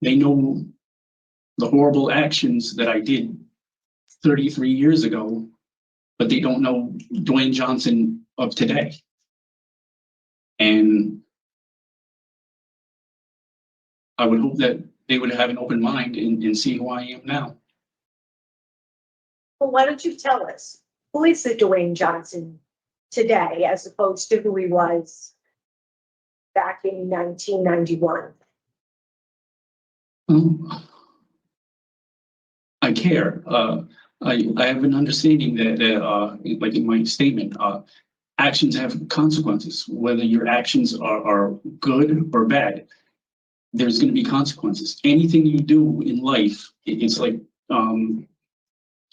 They know the horrible actions that I did 33 years ago, but they don't know Duane Johnson of today. And I would hope that they would have an open mind and see who I am now. Well, why don't you tell us, who is the Duane Johnson today as opposed to who he was back in 1991? I care. I have an understanding that like in my statement, actions have consequences. Whether your actions are good or bad, there's going to be consequences. Anything you do in life, it's like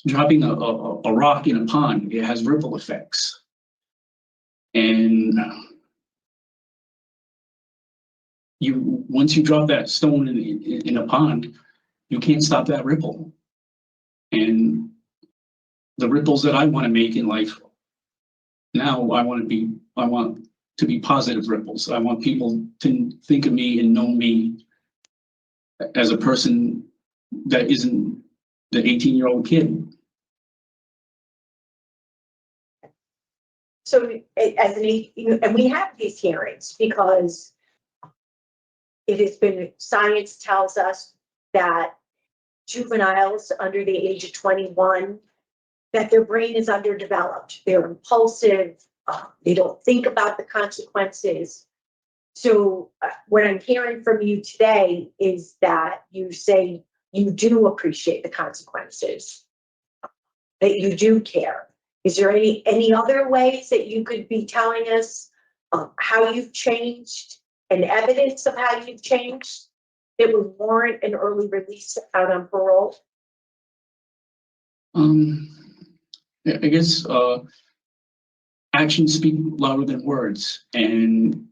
dropping a rock in a pond. It has ripple effects. And once you drop that stone in a pond, you can't stop that ripple. And the ripples that I want to make in life now, I want to be positive ripples. I want people to think of me and know me as a person that isn't the 18-year-old kid. So and we have these hearings because it has been, science tells us that juveniles under the age of 21, that their brain is underdeveloped. They're impulsive. They don't think about the consequences. So what I'm hearing from you today is that you say you do appreciate the consequences, that you do care. Is there any other ways that you could be telling us how you've changed and evidence of how you've changed that would warrant an early release out on parole? I guess actions speak louder than words, and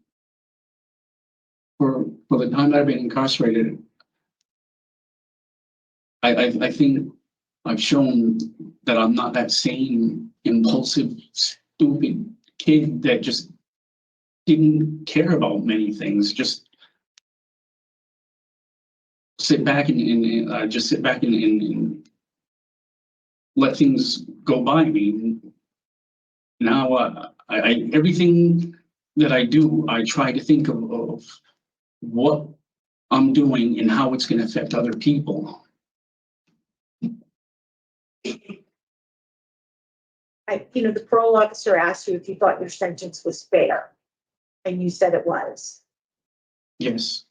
for the time that I've been incarcerated, I think I've shown that I'm not that same impulsive, stupid kid that just didn't care about many things. Just sit back and just sit back and let things go by me. Now, everything that I do, I try to think of what I'm doing and how it's going to affect other people. The parole officer asked you if you thought your sentence was fair, and you said it was. Yes.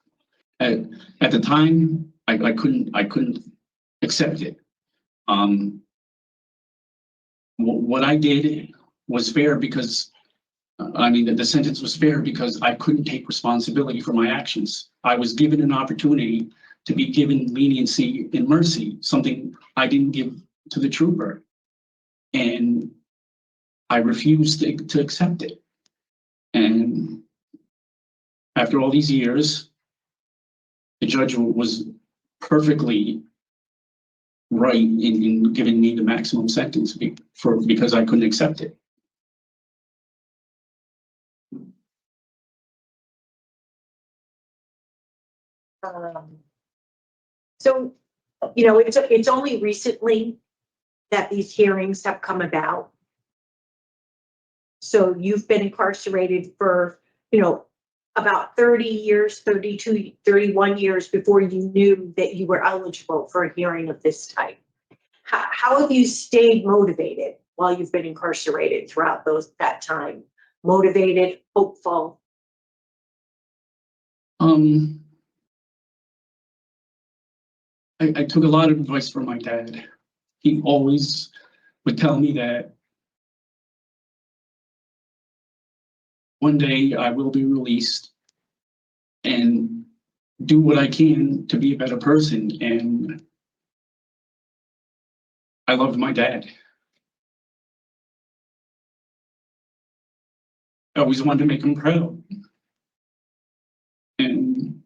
At the time, I couldn't accept it. What I did was fair because, the sentence was fair because I couldn't take responsibility for my actions. I was given an opportunity to be given leniency and mercy, something I didn't give to the trooper. And I refused to accept it. And after all these years, the judge was perfectly right in giving me the maximum sentence because I couldn't accept it. So, it's only recently that these hearings have come about. So you've been incarcerated for, about 30 years, 32, 31 years before you knew that you were eligible for a hearing of this type. How have you stayed motivated while you've been incarcerated throughout that time? Motivated, hopeful? I took a lot of advice from my dad. He always would tell me that one day I will be released and do what I can to be a better person. And I loved my dad. I always wanted to make him proud. And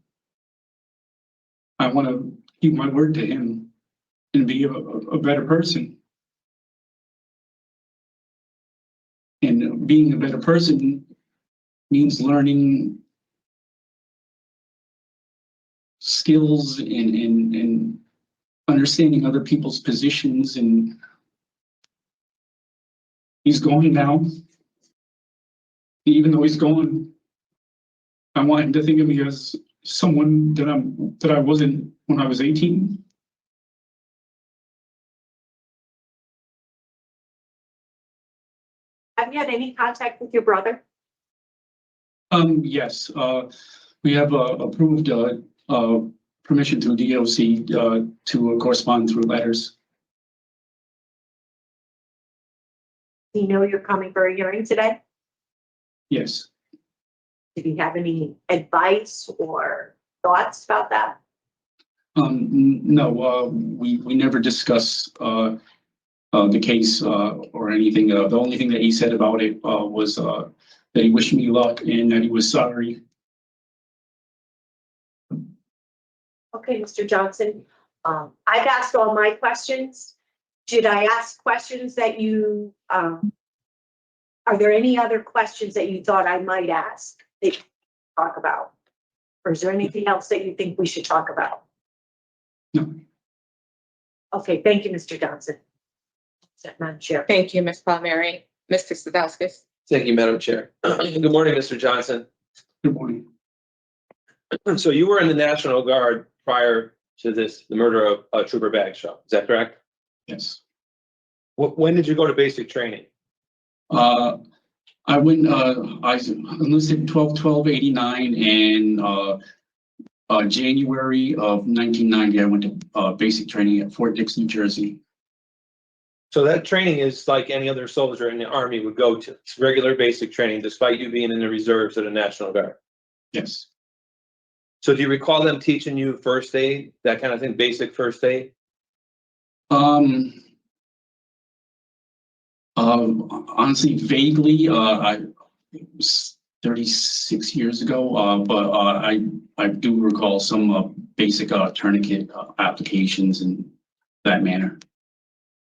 I want to keep my word to him and be a better person. And being a better person means learning skills and understanding other people's positions. And he's gone now. Even though he's gone, I want him to think of me as someone that I wasn't when I was 18. Have you had any contact with your brother? Yes, we have approved permission through DOC to correspond through letters. Do you know you're coming for a hearing today? Yes. Did he have any advice or thoughts about that? No, we never discuss the case or anything. The only thing that he said about it was that he wished me luck and that he was sorry. Okay, Mr. Johnson, I've asked all my questions. Did I ask questions that you, are there any other questions that you thought I might ask that you talk about? Or is there anything else that you think we should talk about? No. Okay, thank you, Mr. Johnson. Madam Chair. Thank you, Ms. Palmieri. Mr. Sadowskis. Thank you, Madam Chair. Good morning, Mr. Johnson. Good morning. So you were in the National Guard prior to the murder of Trooper Bagshaw, is that correct? Yes. When did you go to basic training? I went, I enlisted 12/12/89 and January of 1990, I went to basic training at Fort Dix, New Jersey. So that training is like any other soldier in the Army would go to. It's regular basic training, despite you being in the reserves of the National Guard. Yes. So do you recall them teaching you first aid, that kind of thing, basic first aid? Honestly, vaguely, it was 36 years ago, but I do recall some basic tourniquet applications in that manner.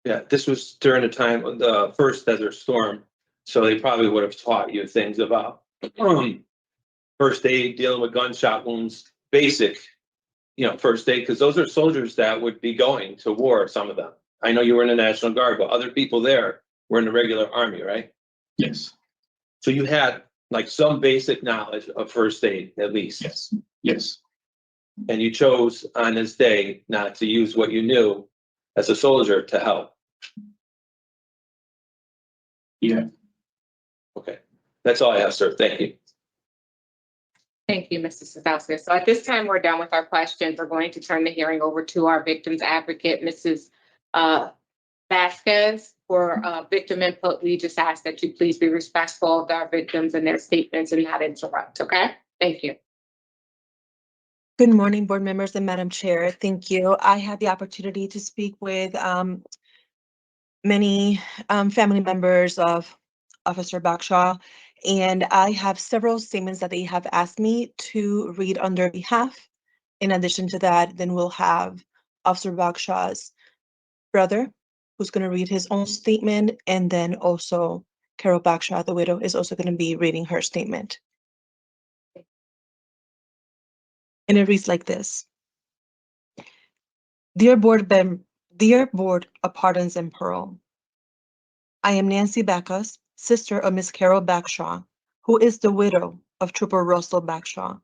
Yeah, this was during the time of the first Desert Storm, so they probably would have taught you things about first aid, dealing with gunshot wounds, basic, first aid, because those are soldiers that would be going to war, some of them. I know you were in the National Guard, but other people there were in the regular Army, right? Yes, So you had like some basic knowledge of first aid at least. yes, yes, And you chose on this day not to use what you knew as a soldier to help. yeah. Okay, that's all I have, sir. Thank you. Thank you, Mr. Sadowski. So at this time, we're done with our questions. We're going to turn the hearing over to our victim's advocate, Mrs. Vasquez. For victim input, we just ask that you please be respectful of our victims and their statements and not interrupt, okay? Thank you. Good morning, board members and Madam Chair. Thank you. I had the opportunity to speak with many family members of Officer Bakshaw, and I have several statements that they have asked me to read on their behalf. In addition to that, then we'll have Officer Bakshaw's brother, who's going to read his own statement, and then also Carol Bakshaw, the widow, is also going to be reading her statement. And it reads like this. Dear Board of Pardons and Parole, I am Nancy Backus, sister of Miss Carol Bakshaw, who is the widow of Trooper Russell Bakshaw.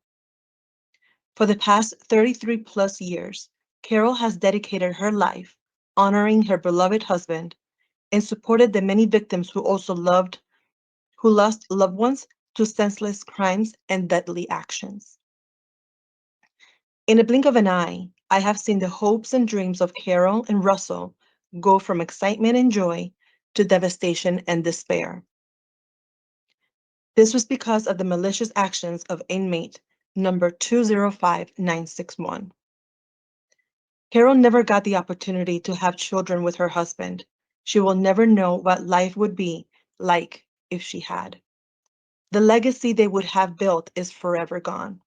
For the past 33 plus years, Carol has dedicated her life honoring her beloved husband and supported the many victims who lost loved ones to senseless crimes and deadly actions. In a blink of an eye, I have seen the hopes and dreams of Carol and Russell go from excitement and joy to devastation and despair. This was because of the malicious actions of inmate number 205961. Carol never got the opportunity to have children with her husband. She will never know what life would be like if she had. The legacy they would have built is forever gone.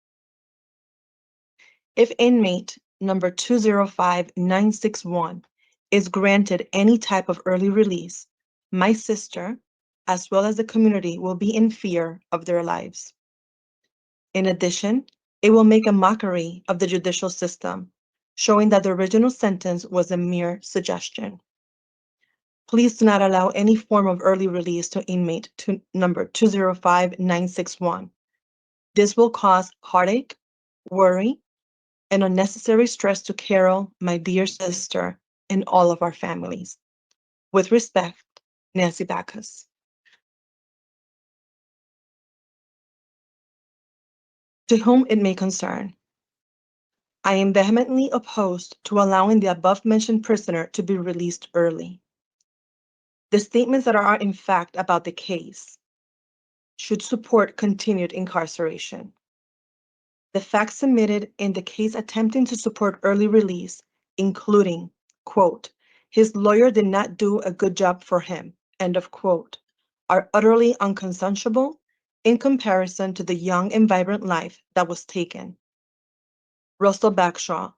If inmate number 205961 is granted any type of early release, my sister, as well as the community, will be in fear of their lives. In addition, it will make a mockery of the judicial system, showing that the original sentence was a mere suggestion. Please do not allow any form of early release to inmate number 205961. This will cause heartache, worry, and unnecessary stress to Carol, my dear sister, and all of our families. With respect, Nancy Backus. To whom it may concern, I am vehemently opposed to allowing the above-mentioned prisoner to be released early. The statements that are in fact about the case should support continued incarceration. The facts submitted in the case attempting to support early release, including, quote, his lawyer did not do a good job for him, end of quote, are utterly unconscionable in comparison to the young and vibrant life that was taken. Russell Bakshaw,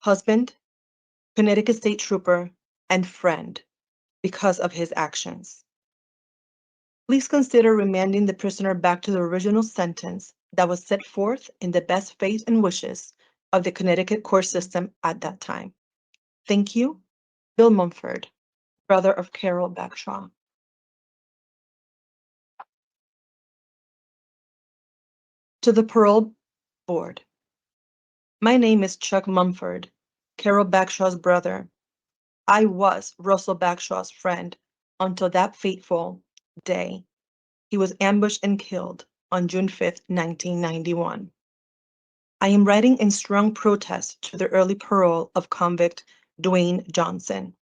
husband, Connecticut State Trooper, and friend, because of his actions. Please consider remanding the prisoner back to the original sentence that was set forth in the best faith and wishes of the Connecticut court system at that time. Thank you, Bill Mumford, brother of Carol Bakshaw. To the parole board. My name is Chuck Mumford, Carol Bakshaw's brother. I was Russell Bakshaw's friend until that fateful day. He was ambushed and killed on June 5th, 1991. I am writing in strong protest to the early parole of convict Duane Johnson.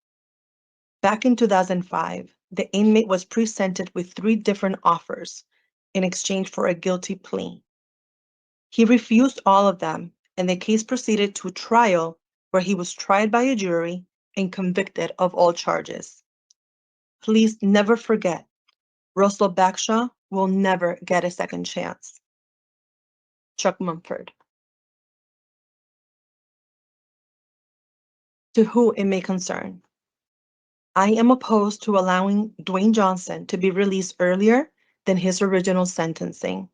Back in 2005, the inmate was presented with 3 different offers in exchange for a guilty plea. He refused all of them, and the case proceeded to trial where he was tried by a jury and convicted of all charges. Please never forget, Russell Bakshaw will never get a second chance. Chuck Mumford. To who it may concern, I am opposed to allowing Duane Johnson to be released earlier than his original sentencing.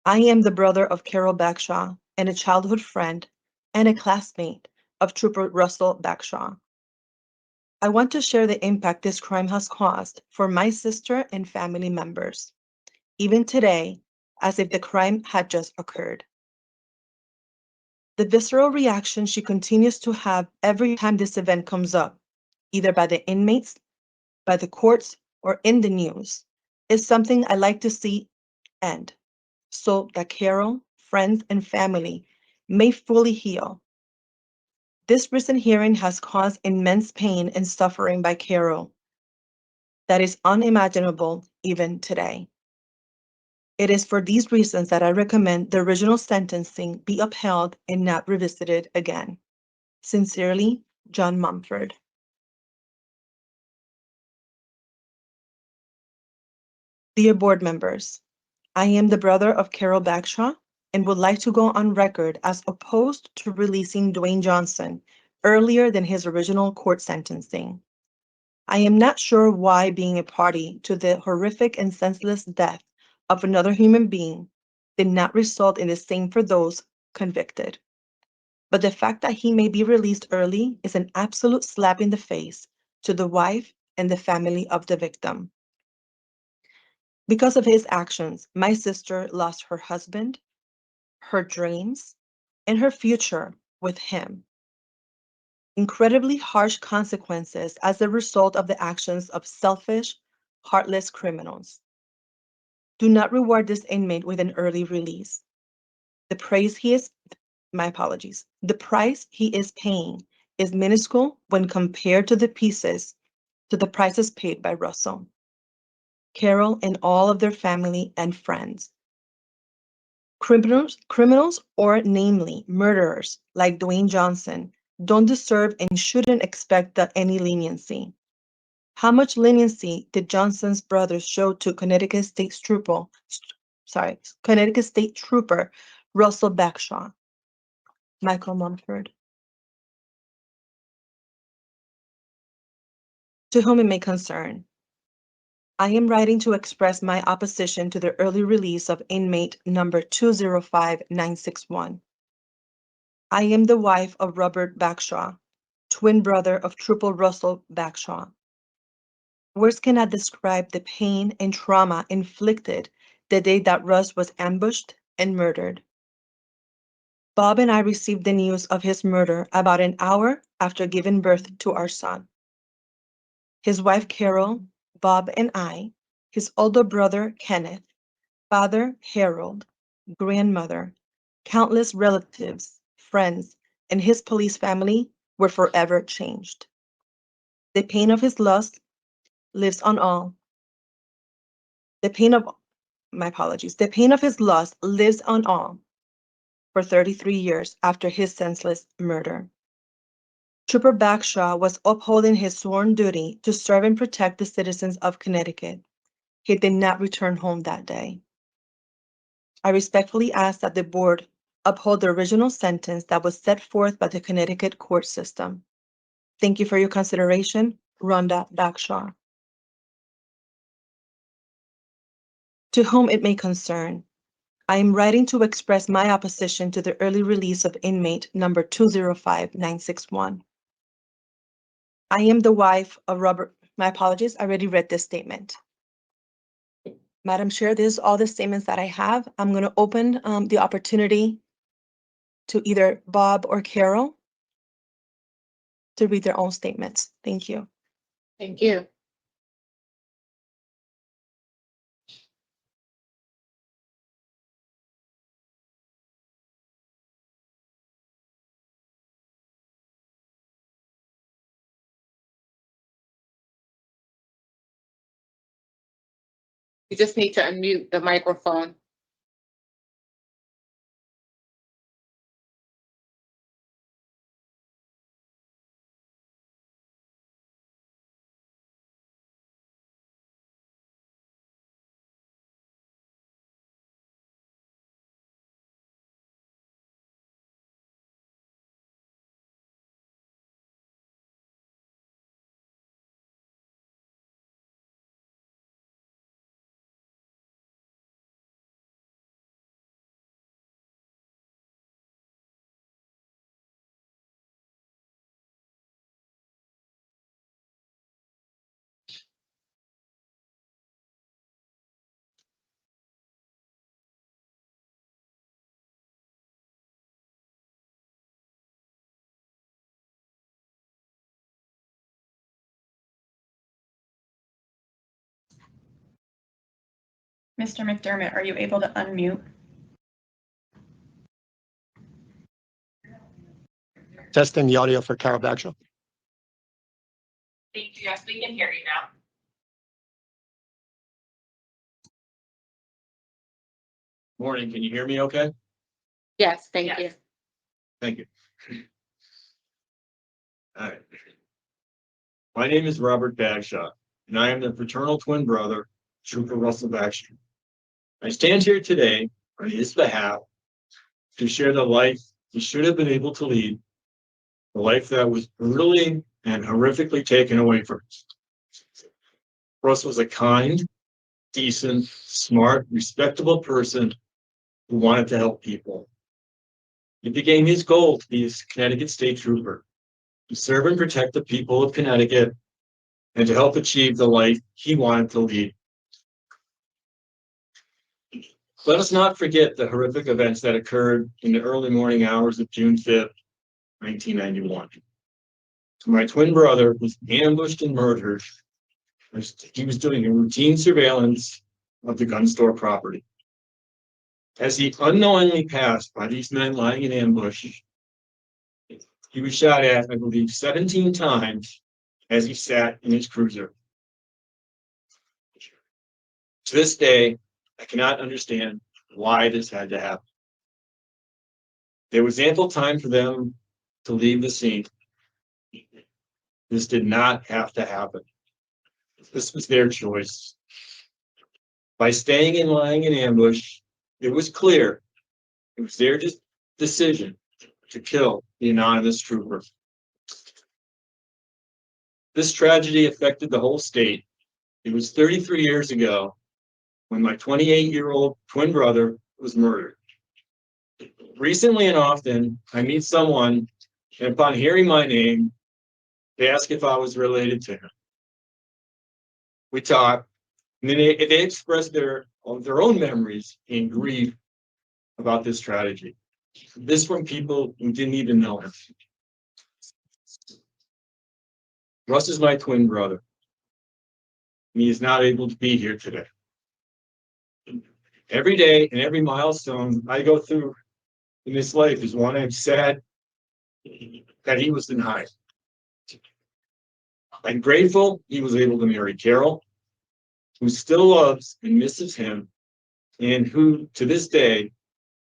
I am the brother of Carol Bakshaw and a childhood friend and a classmate of Trooper Russell Bakshaw. I want to share the impact this crime has caused for my sister and family members, even today, as if the crime had just occurred. The visceral reaction she continues to have every time this event comes up, either by the inmates, by the courts, or in the news, is something I like to see end, so that Carol, friends, and family may fully heal. This recent hearing has caused immense pain and suffering by Carol that is unimaginable even today. It is for these reasons that I recommend the original sentencing be upheld and not revisited again. Sincerely, John Mumford. Dear board members, I am the brother of Carol Bagshaw and would like to go on record as opposed to releasing Duane Johnson earlier than his original court sentencing. I am not sure why being a party to the horrific and senseless death of another human being did not result in the same for those convicted. But the fact that he may be released early is an absolute slap in the face to the wife and the family of the victim. Because of his actions, my sister lost her husband, her dreams, and her future with him. Incredibly harsh consequences as a result of the actions of selfish, heartless criminals. Do not reward this inmate with an early release. The price he is paying is minuscule when compared to the prices paid by Russell, Carol, and all of their family and friends. Criminals, or namely murderers like Duane Johnson, don't deserve and shouldn't expect any leniency. How much leniency did Johnson's brothers show to Connecticut State Trooper Russell Bagshaw? Michael Mumford. To whom it may concern, I am writing to express my opposition to the early release of inmate number 205961. I am the wife of Robert Bagshaw, twin brother of Trooper Russell Bagshaw. Words cannot describe the pain and trauma inflicted the day that Russ was ambushed and murdered. Bob and I received the news of his murder about an hour after giving birth to our son. His wife Carol, Bob and I, his older brother Kenneth, father Harold, grandmother, countless relatives, friends, and his police family were forever changed. The pain of his loss lives on all. The pain of his loss lives on all for 33 years after his senseless murder. Trooper Bagshaw was upholding his sworn duty to serve and protect the citizens of Connecticut. He did not return home that day. I respectfully ask that the board uphold the original sentence that was set forth by the Connecticut court system. Thank you for your consideration, Rhonda Bagshaw. To whom it may concern, I am writing to express my opposition to the early release of inmate number 205961. I am the wife of Robert. My apologies, I already read this statement. Madam Chair, this is all the statements that I have. I'm going to open the opportunity to either Bob or Carol to read their own statements. Thank you. Thank you. You just need to unmute the microphone. Mr. McDermott, are you able to unmute? Testing the audio for Carol Bagshaw. Thank you. Yes, we can hear you now. Morning, can you hear me okay? Yes, thank you. Thank you. All right. My name is Robert Bagshaw, and I am the fraternal twin brother, Trooper Russell Bagshaw. I stand here today on his behalf to share the life he should have been able to lead, the life that was brutally and horrifically taken away from us. Russ was a kind, decent, smart, respectable person who wanted to help people. It became his goal to be a Connecticut State Trooper, to serve and protect the people of Connecticut, and to help achieve the life he wanted to lead. Let us not forget the horrific events that occurred in the early morning hours of June 5th, 1991. My twin brother was ambushed and murdered as he was doing a routine surveillance of the gun store property. As he unknowingly passed by these men lying in ambush, he was shot at, I believe, 17 times as he sat in his cruiser. To this day, I cannot understand why this had to happen. There was ample time for them to leave the scene. This did not have to happen. This was their choice. By staying and lying in ambush, it was clear it was their decision to kill the anonymous trooper. This tragedy affected the whole state. It was 33 years ago when my 28-year-old twin brother was murdered. Recently and often, I meet someone, and upon hearing my name, they ask if I was related to him. We talk, and then they express their own memories and grief about this tragedy. This from people who didn't even know him. Russ is my twin brother. And he is not able to be here today. Every day and every milestone I go through in this life is one I'm sad that he was denied. I'm grateful he was able to marry Carol, who still loves and misses him, and who, to this day,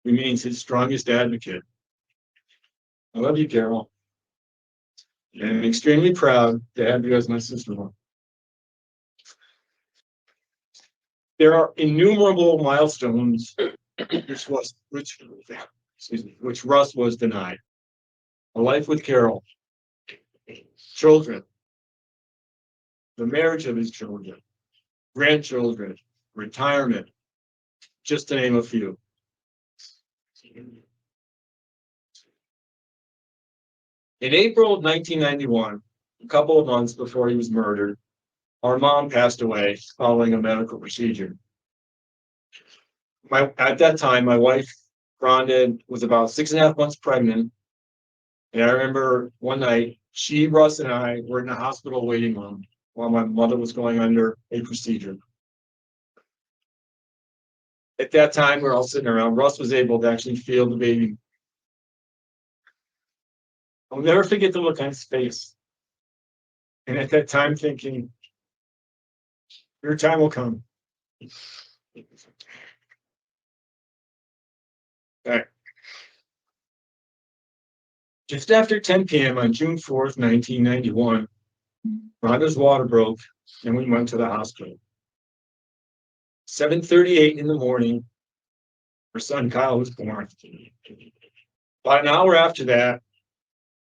remains his strongest advocate. I love you, Carol. And I'm extremely proud to have you as my sister-in-law. There are innumerable milestones which Russ was denied. A life with Carol, children, the marriage of his children, grandchildren, retirement, just to name a few. In April of 1991, a couple of months before he was murdered, our mom passed away following a medical procedure. At that time, my wife, Rhonda, was about 6.5 months pregnant. And I remember one night, Russ, and I were in the hospital waiting room while my mother was going under a procedure. At that time, we were all sitting around. Russ was able to actually feel the baby. I'll never forget the look on his face. And at that time, thinking, your time will come. All right. Just after 10 p.m. on June 4th, 1991, Rhonda's water broke and we went to the hospital. 7:38 in the morning, her son Kyle was born. About an hour after that, I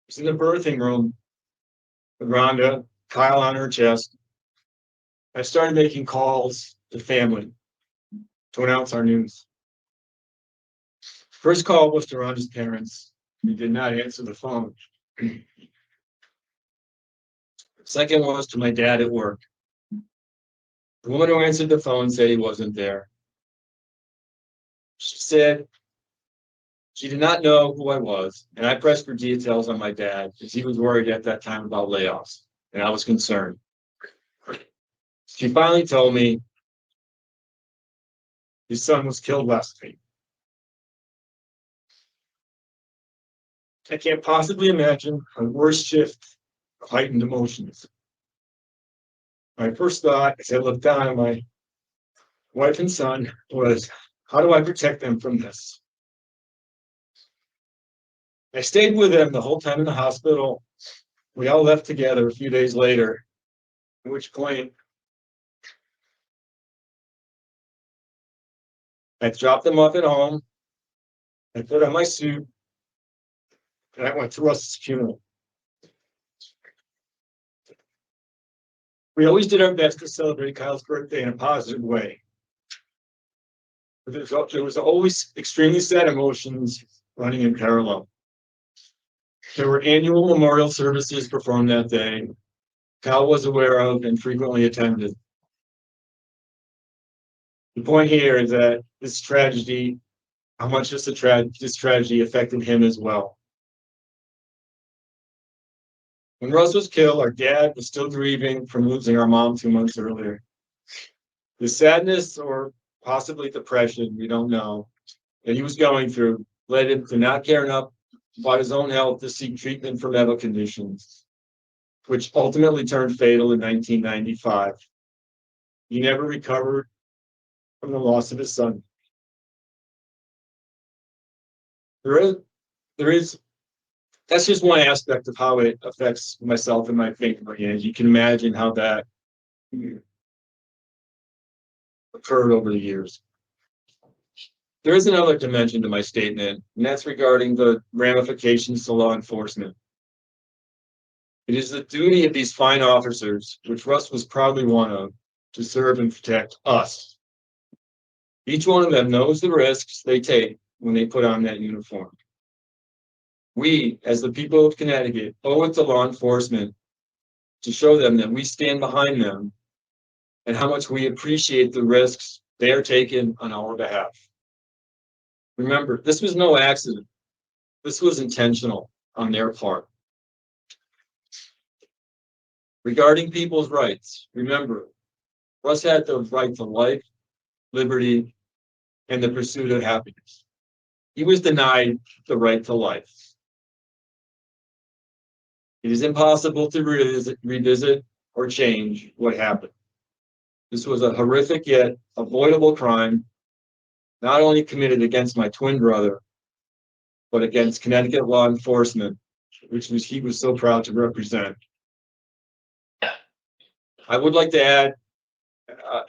was in the birthing room with Rhonda, Kyle on her chest. I started making calls to family to announce our news. First call was to Rhonda's parents. He did not answer the phone. Second was to my dad at work. The woman who answered the phone said he wasn't there. She said she did not know who I was, and I pressed for details on my dad because he was worried at that time about layoffs, and I was concerned. She finally told me his son was killed last week. I can't possibly imagine a worse shift of heightened emotions. My first thought as I looked down at my wife and son was, how do I protect them from this? I stayed with them the whole time in the hospital. We all left together a few days later, at which point I dropped them off at home. I put on my suit and I went to Russ's funeral. We always did our best to celebrate Kyle's birthday in a positive way. But there was always extremely sad emotions running in parallel. There were annual memorial services performed that day. Kyle was aware of and frequently attended. The point here is that this tragedy, how much this tragedy affected him as well. When Russ was killed, our dad was still grieving from losing our mom 2 months earlier. The sadness or possibly depression, we don't know, that he was going through led him to not care enough about his own health to seek treatment for medical conditions, which ultimately turned fatal in 1995. He never recovered from the loss of his son. That's just one aspect of how it affects myself and my family. And you can imagine how that occurred over the years. There is another dimension to my statement, and that's regarding the ramifications to law enforcement. It is the duty of these fine officers, which Russ was probably one of, to serve and protect us. Each one of them knows the risks they take when they put on that uniform. We, as the people of Connecticut, owe it to law enforcement to show them that we stand behind them and how much we appreciate the risks they are taking on our behalf. Remember, this was no accident. This was intentional on their part. Regarding people's rights, remember, Russ had the right to life, liberty, and the pursuit of happiness. He was denied the right to life. It is impossible to revisit or change what happened. This was a horrific yet avoidable crime, not only committed against my twin brother, but against Connecticut law enforcement, which he was so proud to represent. I would like to add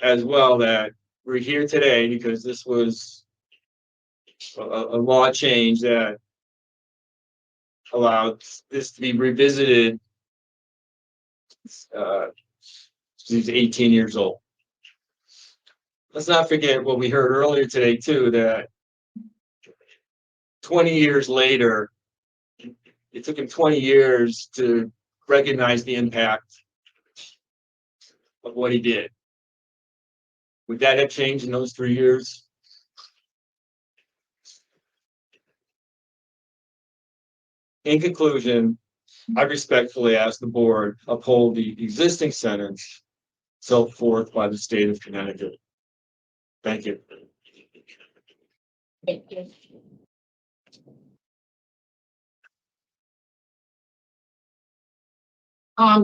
as well that we're here today because this was a law change that allowed this to be revisited. He's 18 years old. Let's not forget what we heard earlier today too, that 20 years later, it took him 20 years to recognize the impact of what he did. Would that have changed in those 3 years? In conclusion, I respectfully ask the board uphold the existing sentence set forth by the state of Connecticut. Thank you. Thank you.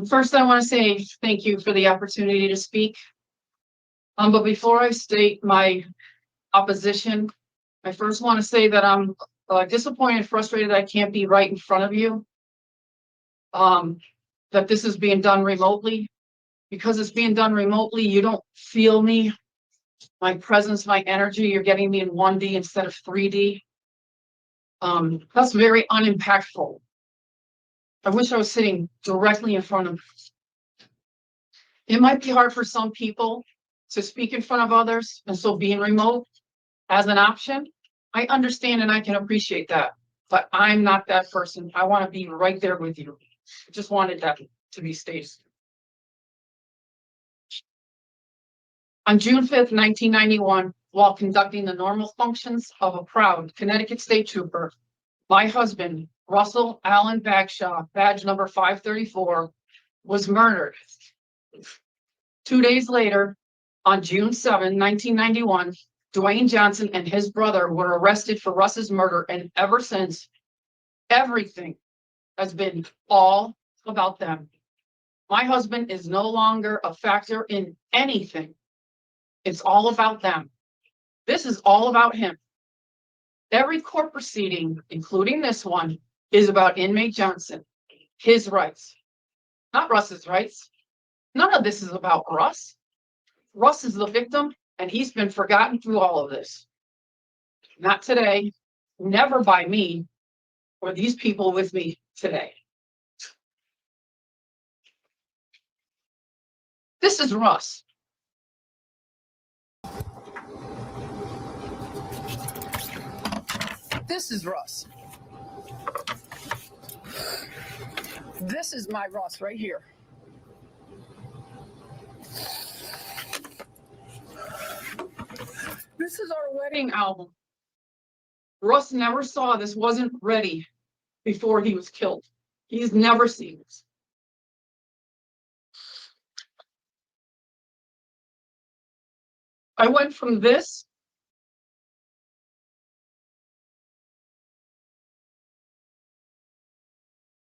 First, I want to say thank you for the opportunity to speak. But before I state my opposition, I first want to say that I'm disappointed, frustrated that I can't be right in front of you. That this is being done remotely. Because it's being done remotely, you don't feel me, my presence, my energy. You're getting me in 1D instead of 3D. That's very unimpactful. I wish I was sitting directly in front of you. It might be hard for some people to speak in front of others, and so being remote as an option, I understand and I can appreciate that, but I'm not that person. I want to be right there with you. I just wanted that to be stated. On June 5th, 1991, while conducting the normal functions of a proud Connecticut State Trooper, my husband, Russell Allen Bagshaw, badge number 534, was murdered. 2 days later, on June 7, 1991, Duane Johnson and his brother were arrested for Russ's murder, and ever since, everything has been all about them. My husband is no longer a factor in anything. It's all about them. This is all about him. Every court proceeding, including this one, is about inmate Johnson, his rights, not Russ's rights. None of this is about Russ. Russ is the victim, and he's been forgotten through all of this. Not today, never by me or these people with me today. This is Russ. This is Russ. This is my Russ right here. This is our wedding album. Russ never saw this wasn't ready before he was killed. He's never seen this. I went from this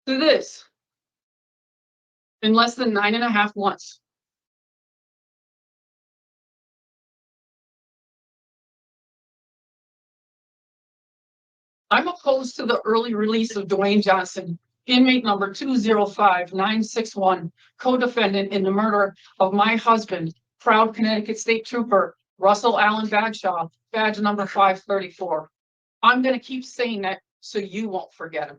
to this in less than 9.5 months. I'm opposed to the early release of Duane Johnson, inmate number 205961, co-defendant in the murder of my husband, proud Connecticut State Trooper Russell Allen Bagshaw, badge number 534. I'm going to keep saying that so you won't forget him.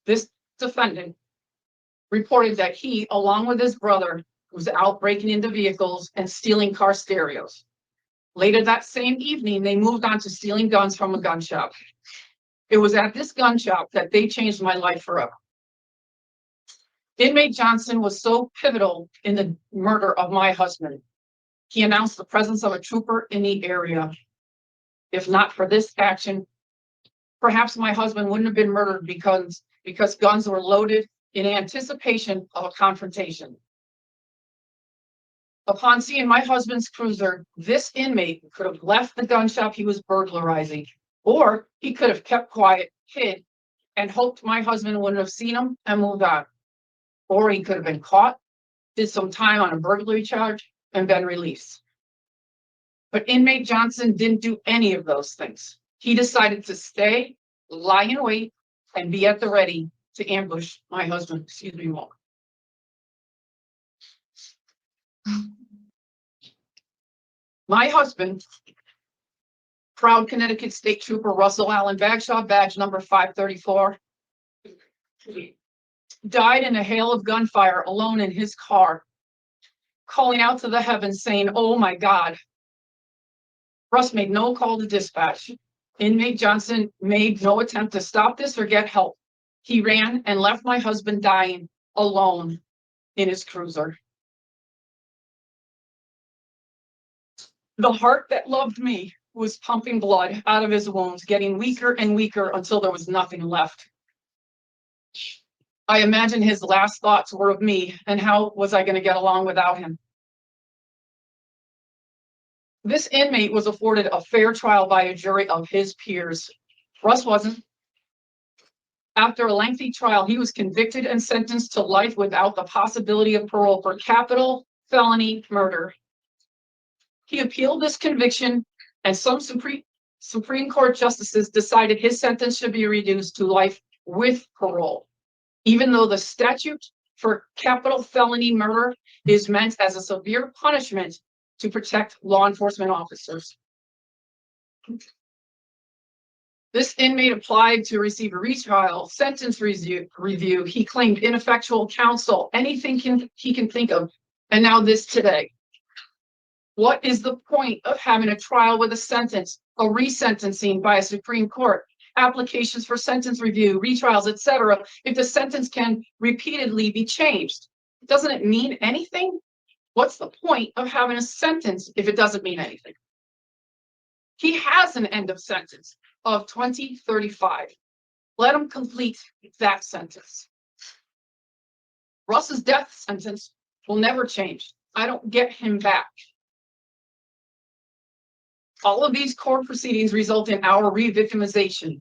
This defendant reported that he, along with his brother, was out breaking into vehicles and stealing car stereos. Later that same evening, they moved on to stealing guns from a gun shop. It was at this gun shop that they changed my life forever. Inmate Johnson was so pivotal in the murder of my husband. He announced the presence of a trooper in the area. If not for this action, perhaps my husband wouldn't have been murdered because guns were loaded in anticipation of a confrontation. Upon seeing my husband's cruiser, this inmate could have left the gun shop he was burglarizing, or he could have kept quiet, hid, and hoped my husband wouldn't have seen him and moved on. Or he could have been caught, did some time on a burglary charge, and been released. But inmate Johnson didn't do any of those things. He decided to stay, lie in wait, and be at the ready to ambush my husband. Excuse me, more. My husband, proud Connecticut State Trooper Russell Allen Bagshaw, badge number 534, died in a hail of gunfire alone in his car, calling out to the heavens saying, "Oh my God." Russ made no call to dispatch. Inmate Johnson made no attempt to stop this or get help. He ran and left my husband dying alone in his cruiser. The heart that loved me was pumping blood out of his wounds, getting weaker and weaker until there was nothing left. I imagine his last thoughts were of me and how was I going to get along without him. This inmate was afforded a fair trial by a jury of his peers. Russ wasn't. After a lengthy trial, he was convicted and sentenced to life without the possibility of parole for capital felony murder. He appealed this conviction, and some Supreme Court justices decided his sentence should be reduced to life with parole, even though the statute for capital felony murder is meant as a severe punishment to protect law enforcement officers. This inmate applied to receive a retrial, sentence review. He claimed ineffectual counsel, anything he can think of, and now this today. What is the point of having a trial with a sentence, a resentencing by a Supreme Court, applications for sentence review, retrials, etc., if the sentence can repeatedly be changed? Doesn't it mean anything? What's the point of having a sentence if it doesn't mean anything? He has an end of sentence of 2035. Let him complete that sentence. Russ's death sentence will never change. I don't get him back. All of these court proceedings result in our re-victimization.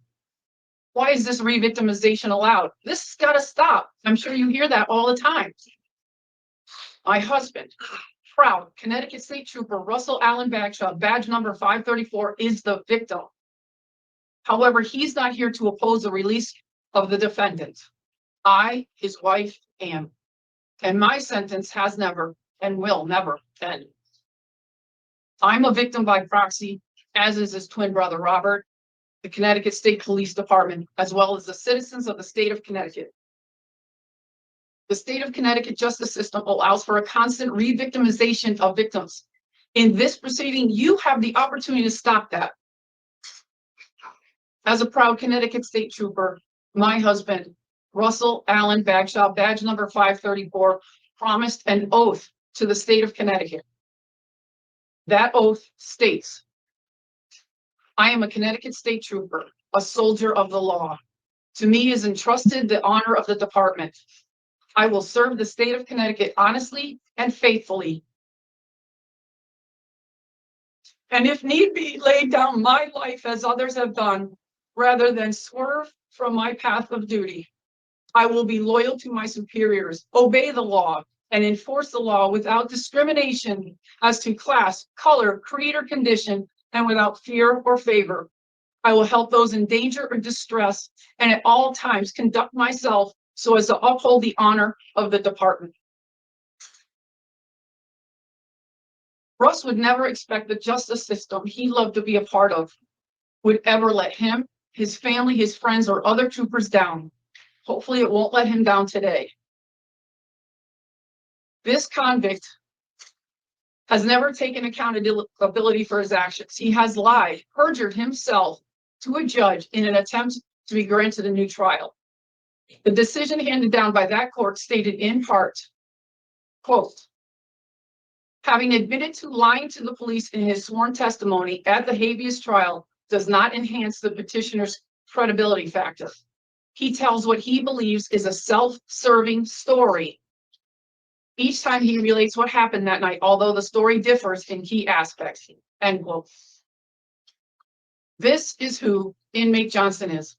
Why is this re-victimization allowed? This has got to stop. I'm sure you hear that all the time. My husband, proud Connecticut State Trooper Russell Allen Bagshaw, badge number 534, is the victim. However, he's not here to oppose the release of the defendant. I, his wife, am. And my sentence has never and will never end. I'm a victim by proxy, as is his twin brother, Robert, the Connecticut State Police Department, as well as the citizens of the state of Connecticut. The state of Connecticut justice system allows for a constant re-victimization of victims. In this proceeding, you have the opportunity to stop that. As a proud Connecticut State Trooper, my husband, Russell Allen Bagshaw, badge number 534, promised an oath to the state of Connecticut. That oath states, I am a Connecticut State Trooper, a soldier of the law. To me is entrusted the honor of the department. I will serve the state of Connecticut honestly and faithfully. And if need be, lay down my life as others have done, rather than swerve from my path of duty. I will be loyal to my superiors, obey the law, and enforce the law without discrimination as to class, color, creed, or condition, and without fear or favor. I will help those in danger or distress, and at all times conduct myself so as to uphold the honor of the department. Russ would never expect the justice system he loved to be a part of would ever let him, his family, his friends, or other troopers down. Hopefully it won't let him down today. This convict has never taken accountability for his actions. He has lied, perjured himself to a judge in an attempt to be granted a new trial. The decision handed down by that court stated in part, quote, having admitted to lying to the police in his sworn testimony at the habeas trial does not enhance the petitioner's credibility factor. He tells what he believes is a self-serving story each time he relates what happened that night, although the story differs in key aspects, end quote. This is who inmate Johnson is.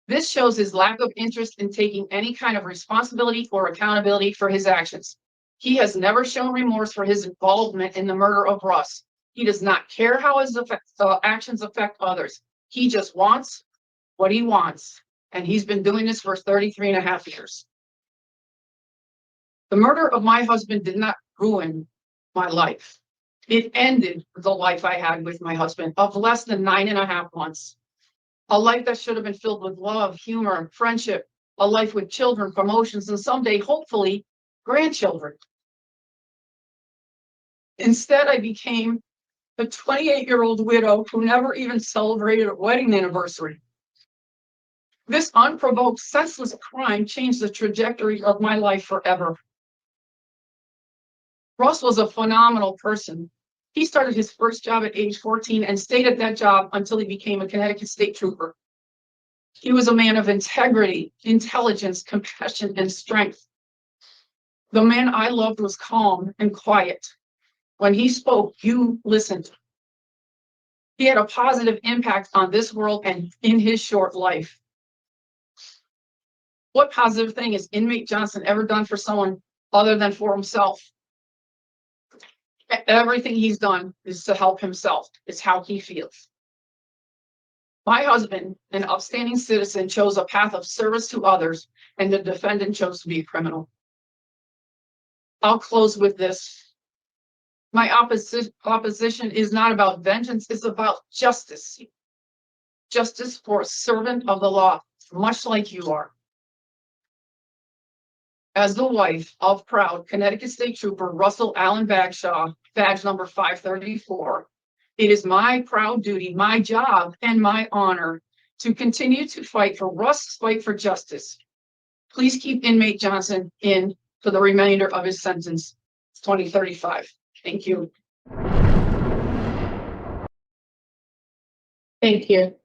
This shows his lack of interest in taking any kind of responsibility or accountability for his actions. He has never shown remorse for his involvement in the murder of Russ. He does not care how his actions affect others. He just wants what he wants. And he's been doing this for 33.5 years. The murder of my husband did not ruin my life. It ended the life I had with my husband of less than 9.5 months. A life that should have been filled with love, humor, friendship, a life with children, promotions, and someday, hopefully, grandchildren. Instead, I became a 28-year-old widow who never even celebrated a wedding anniversary. This unprovoked, senseless crime changed the trajectory of my life forever. Russ was a phenomenal person. He started his first job at age 14 and stayed at that job until he became a Connecticut State Trooper. He was a man of integrity, intelligence, compassion, and strength. The man I loved was calm and quiet. When he spoke, you listened. He had a positive impact on this world and in his short life. What positive thing has inmate Johnson ever done for someone other than for himself? Everything he's done is to help himself. It's how he feels. My husband, an upstanding citizen, chose a path of service to others, and the defendant chose to be a criminal. I'll close with this. My opposition is not about vengeance, it's about justice. Justice for a servant of the law, much like you are. As the wife of proud Connecticut State Trooper Russell Allen Bagshaw, badge number 534, it is my proud duty, my job, and my honor to continue to fight for Russ's fight for justice. Please keep inmate Johnson in for the remainder of his sentence, 2035. Thank you. Thank you.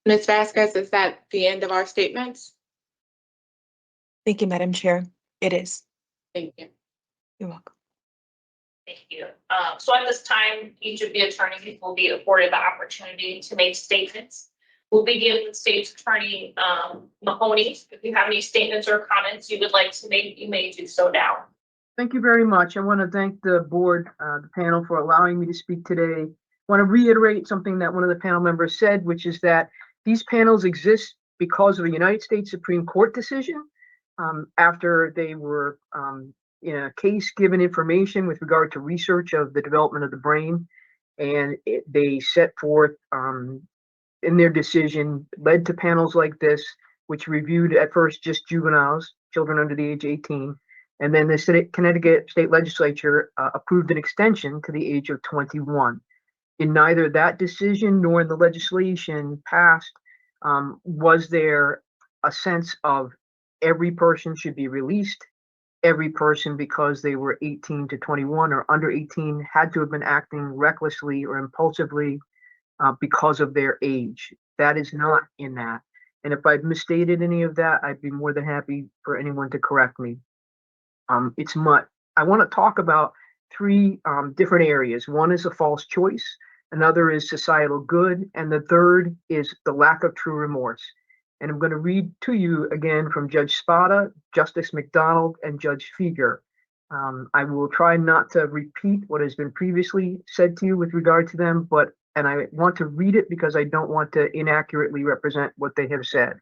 Ms. Vasquez, is that the end of our statements? Thank you, Madam Chair. It is. Thank you. You're welcome. Thank you. So at this time, each of the attorneys will be afforded the opportunity to make statements. We'll begin with State's Attorney Mahoney. If you have any statements or comments you would like to make, you may do so now. Thank you very much. I want to thank the board, the panel, for allowing me to speak today. I want to reiterate something that one of the panel members said, which is that these panels exist because of a United States Supreme Court decision after they were in a case given information with regard to research of the development of the brain. And they set forth in their decision, led to panels like this, which reviewed at first just juveniles, children under the age of 18. And then the Connecticut State Legislature approved an extension to the age of 21. In neither that decision nor in the legislation passed was there a sense of every person should be released. Every person, because they were 18 to 21 or under 18, had to have been acting recklessly or impulsively because of their age. That is not in that. And if I've misstated any of that, I'd be more than happy for anyone to correct me. It's much. I want to talk about three different areas. One is a false choice, another is societal good, and the third is the lack of true remorse. And I'm going to read to you again from Judge Spada, Justice McDonald, and Judge Fieger. I will try not to repeat what has been previously said to you with regard to them, and I want to read it because I don't want to inaccurately represent what they have said.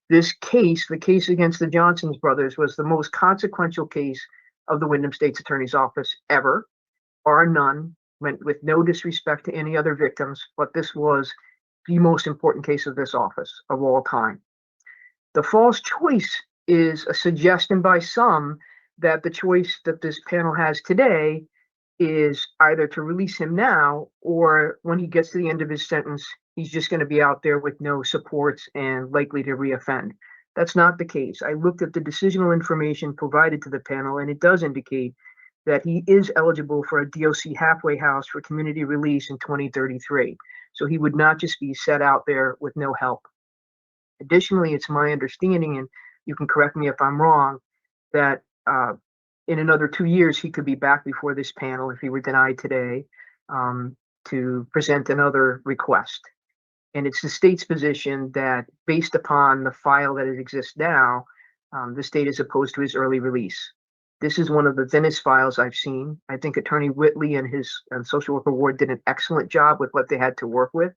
This case, the case against the Johnson brothers, was the most consequential case of the Windham State's Attorney's Office ever, bar none, went with no disrespect to any other victims, but this was the most important case of this office of all time. The false choice is a suggestion by some that the choice that this panel has today is either to release him now, or when he gets to the end of his sentence, he's just going to be out there with no supports and likely to reoffend. That's not the case. I looked at the decisional information provided to the panel, and it does indicate that he is eligible for a DOC halfway house for community release in 2033. So he would not just be set out there with no help. Additionally, it's my understanding, and you can correct me if I'm wrong, that in another 2 years, he could be back before this panel if he were denied today to present another request. And it's the state's position that based upon the file that exists now, the state is opposed to his early release. This is one of the thinnest files I've seen. I think Attorney Whitley and his social worker ward did an excellent job with what they had to work with.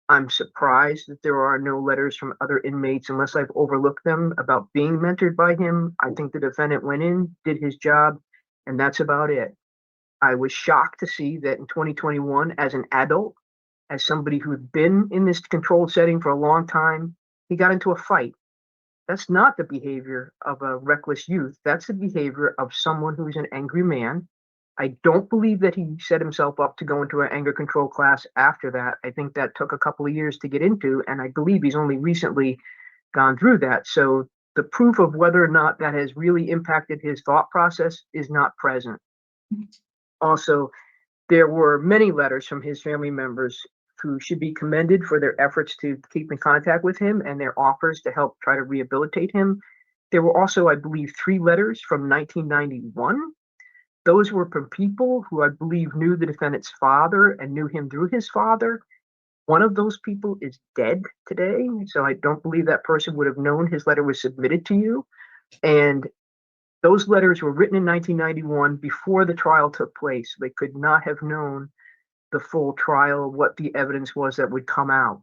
I'm surprised that there are no letters from other inmates, unless I've overlooked them, about being mentored by him. I think the defendant went in, did his job, and that's about it. I was shocked to see that in 2021, as an adult, as somebody who had been in this controlled setting for a long time, he got into a fight. That's not the behavior of a reckless youth. That's the behavior of someone who's an angry man. I don't believe that he set himself up to go into an anger control class after that. I think that took a couple of years to get into, and I believe he's only recently gone through that. So the proof of whether or not that has really impacted his thought process is not present. Also, there were many letters from his family members who should be commended for their efforts to keep in contact with him and their offers to help try to rehabilitate him. There were also, I believe, 3 letters from 1991. Those were from people who I believe knew the defendant's father and knew him through his father. One of those people is dead today, so I don't believe that person would have known his letter was submitted to you. And those letters were written in 1991 before the trial took place. They could not have known the full trial, what the evidence was that would come out.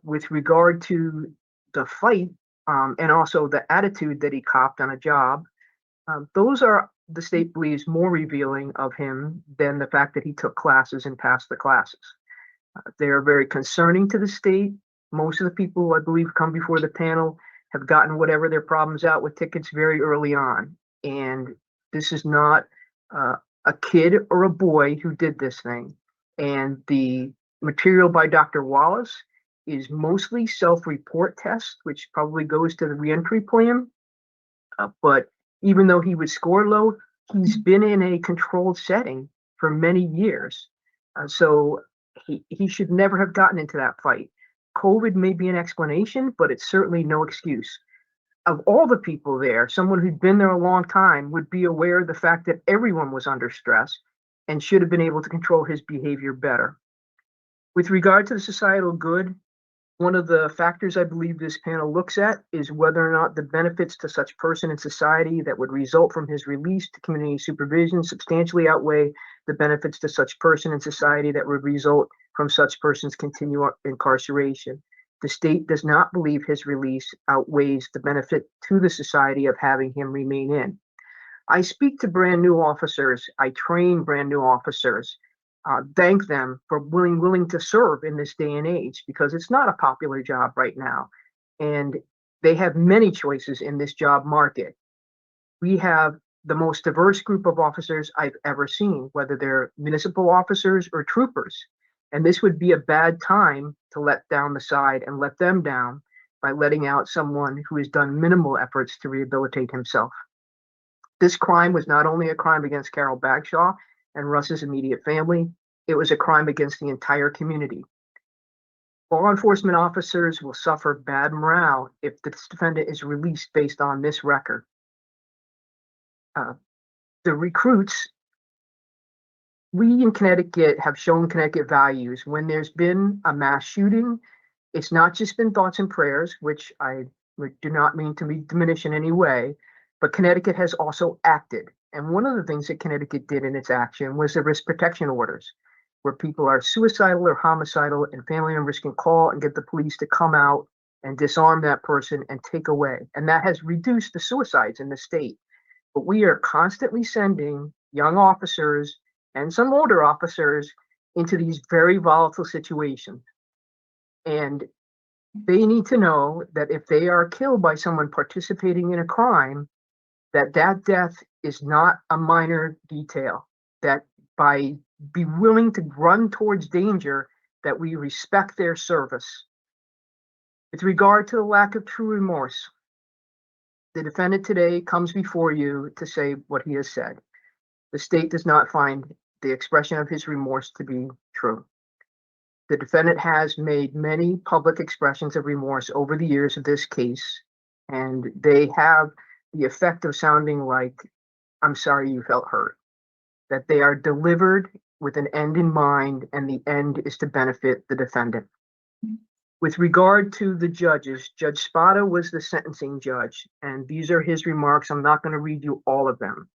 With regard to the fight and also the attitude that he copped on a job, those are, the state believes, more revealing of him than the fact that he took classes and passed the classes. They are very concerning to the state. Most of the people who I believe come before the panel have gotten whatever their problems out with tickets very early on. And this is not a kid or a boy who did this thing. And the material by Dr. Wallace is mostly self-report tests, which probably goes to the reentry plan. But even though he would score low, he's been in a controlled setting for many years. So he should never have gotten into that fight. COVID may be an explanation, but it's certainly no excuse. Of all the people there, someone who'd been there a long time would be aware of the fact that everyone was under stress and should have been able to control his behavior better. With regard to the societal good, one of the factors I believe this panel looks at is whether or not the benefits to such person in society that would result from his release to community supervision substantially outweigh the benefits to such person in society that would result from such person's continued incarceration. The state does not believe his release outweighs the benefit to the society of having him remain in. I speak to brand new officers. I train brand new officers. Thank them for willing to serve in this day and age, because it's not a popular job right now. And they have many choices in this job market. We have the most diverse group of officers I've ever seen, whether they're municipal officers or troopers. And this would be a bad time to let down the side and let them down by letting out someone who has done minimal efforts to rehabilitate himself. This crime was not only a crime against Carol Bagshaw and Russ's immediate family, it was a crime against the entire community. Law enforcement officers will suffer bad morale if the defendant is released based on this record. The recruits, we in Connecticut have shown Connecticut values. When there's been a mass shooting, it's not just been thoughts and prayers, which I do not mean to diminish in any way, but Connecticut has also acted. And one of the things that Connecticut did in its action was the risk protection orders, where people are suicidal or homicidal and family members can call and get the police to come out and disarm that person and take away. And that has reduced the suicides in the state. But we are constantly sending young officers and some older officers into these very volatile situations. And they need to know that if they are killed by someone participating in a crime, that death is not a minor detail, that by be willing to run towards danger, that we respect their service. With regard to the lack of true remorse, the defendant today comes before you to say what he has said. The state does not find the expression of his remorse to be true. The defendant has made many public expressions of remorse over the years of this case, and they have the effect of sounding like, "I'm sorry you felt hurt," that they are delivered with an end in mind, and the end is to benefit the defendant. With regard to the judges, Judge Spada was the sentencing judge, and these are his remarks. I'm not going to read you all of them,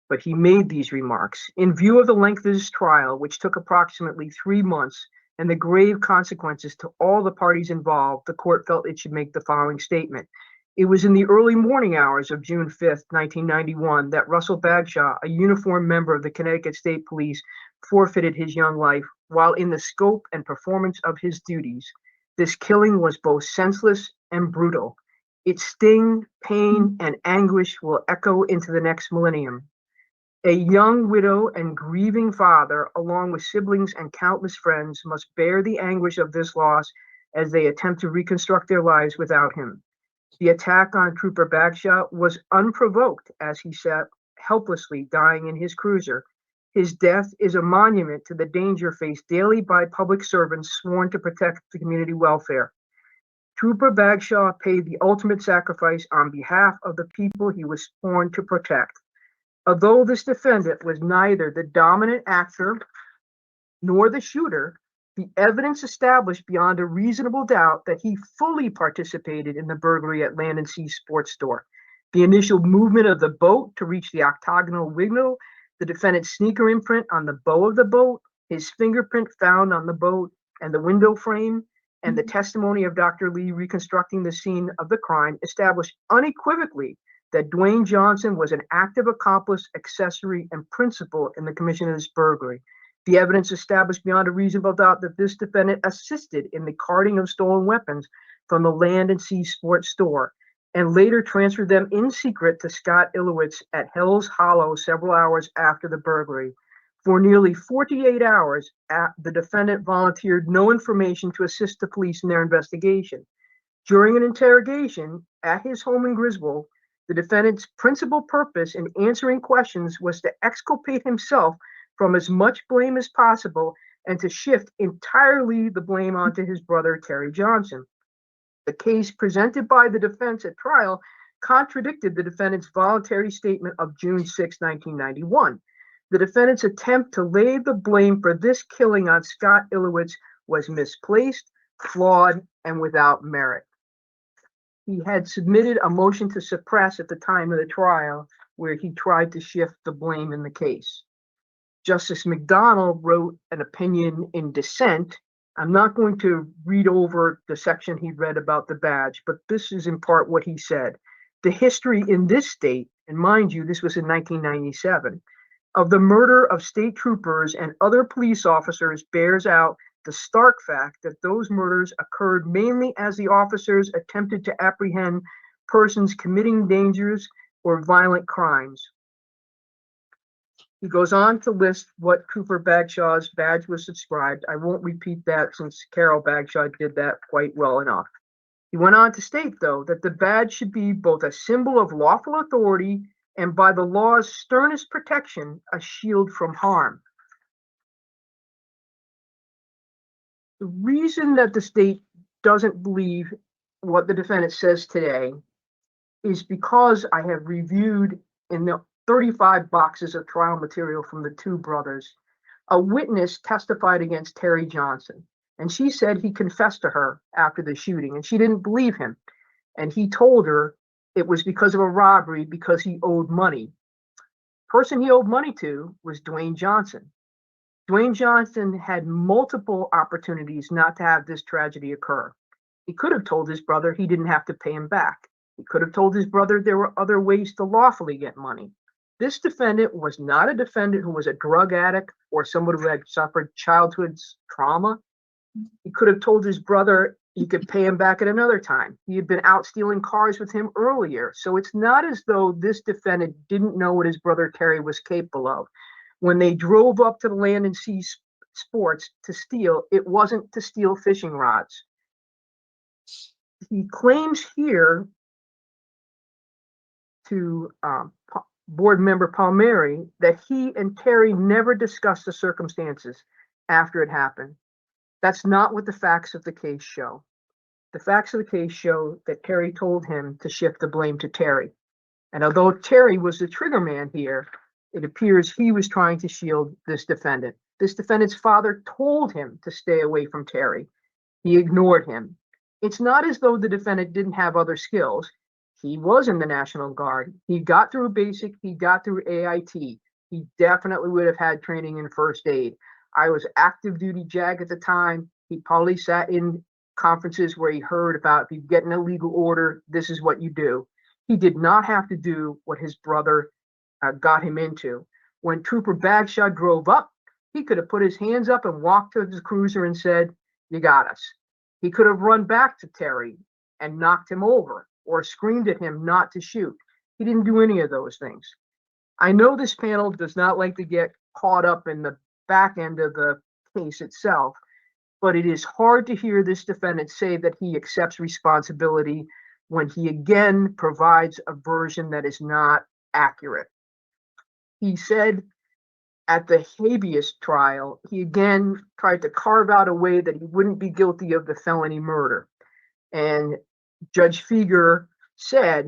but he made these remarks. In view of the length of this trial, which took approximately 3 months, and the grave consequences to all the parties involved, the court felt it should make the following statement. It was in the early morning hours of June 5th, 1991, that Russell Bagshaw, a uniformed member of the Connecticut State Police, forfeited his young life while in the scope and performance of his duties. This killing was both senseless and brutal. Its sting, pain, and anguish will echo into the next millennium. A young widow and grieving father, along with siblings and countless friends, must bear the anguish of this loss as they attempt to reconstruct their lives without him. The attack on Trooper Bagshaw was unprovoked as he sat helplessly dying in his cruiser. His death is a monument to the danger faced daily by public servants sworn to protect the community welfare. Trooper Bagshaw paid the ultimate sacrifice on behalf of the people he was sworn to protect. Although this defendant was neither the dominant actor nor the shooter, the evidence established beyond a reasonable doubt that he fully participated in the burglary at Land and Sea Sports Store. The initial movement of the boat to reach the octagonal window, the defendant's sneaker imprint on the bow of the boat, his fingerprint found on the boat and the window frame, and the testimony of Dr. Lee reconstructing the scene of the crime established unequivocally that Duane Johnson was an active accomplice, accessory, and principal in the commission of this burglary. The evidence established beyond a reasonable doubt that this defendant assisted in the carting of stolen weapons from the Land and Sea Sports Store and later transferred them in secret to Scott Ilowitz at Hell's Hollow several hours after the burglary. For nearly 48 hours, the defendant volunteered no information to assist the police in their investigation. During an interrogation at his home in Griswold, the defendant's principal purpose in answering questions was to exculpate himself from as much blame as possible and to shift entirely the blame onto his brother, Terry Johnson. The case presented by the defense at trial contradicted the defendant's voluntary statement of June 6, 1991. The defendant's attempt to lay the blame for this killing on Scott Ilowitz was misplaced, flawed, and without merit. He had submitted a motion to suppress at the time of the trial, where he tried to shift the blame in the case. Justice McDonald wrote an opinion in dissent. I'm not going to read over the section he read about the badge, but this is in part what he said. The history in this state, and mind you, this was in 1997, of the murder of state troopers and other police officers bears out the stark fact that those murders occurred mainly as the officers attempted to apprehend persons committing dangerous or violent crimes. He goes on to list what Trooper Bagshaw's badge was subscribed. I won't repeat that since Carol Bagshaw did that quite well enough. He went on to state, though, that the badge should be both a symbol of lawful authority and, by the law's sternest protection, a shield from harm. The reason that the state doesn't believe what the defendant says today is because I have reviewed in the 35 boxes of trial material from the two brothers. A witness testified against Terry Johnson, and she said he confessed to her after the shooting, and she didn't believe him. And he told her it was because of a robbery because he owed money. The person he owed money to was Duane Johnson. Duane Johnson had multiple opportunities not to have this tragedy occur. He could have told his brother he didn't have to pay him back. He could have told his brother there were other ways to lawfully get money. This defendant was not a defendant who was a drug addict or someone who had suffered childhood trauma. He could have told his brother he could pay him back at another time. He had been out stealing cars with him earlier. So it's not as though this defendant didn't know what his brother Terry was capable of. When they drove up to the Land and Sea Sports to steal, it wasn't to steal fishing rods. He claims here to board member Palmieri that he and Terry never discussed the circumstances after it happened. That's not what the facts of the case show. The facts of the case show that Terry told him to shift the blame to Terry. And although Terry was the trigger man here, it appears he was trying to shield this defendant. This defendant's father told him to stay away from Terry. He ignored him. It's not as though the defendant didn't have other skills. He was in the National Guard. He got through basic, he got through AIT. He definitely would have had training in first aid. I was active duty JAG at the time. He probably sat in conferences where he heard about, if you get an illegal order, this is what you do. He did not have to do what his brother got him into. When Trooper Bagshaw drove up, he could have put his hands up and walked to his cruiser and said, "You got us." He could have run back to Terry and knocked him over or screamed at him not to shoot. He didn't do any of those things. I know this panel does not like to get caught up in the back end of the case itself, but it is hard to hear this defendant say that he accepts responsibility when he again provides a version that is not accurate. He said at the habeas trial, he again tried to carve out a way that he wouldn't be guilty of the felony murder. And Judge Fieger said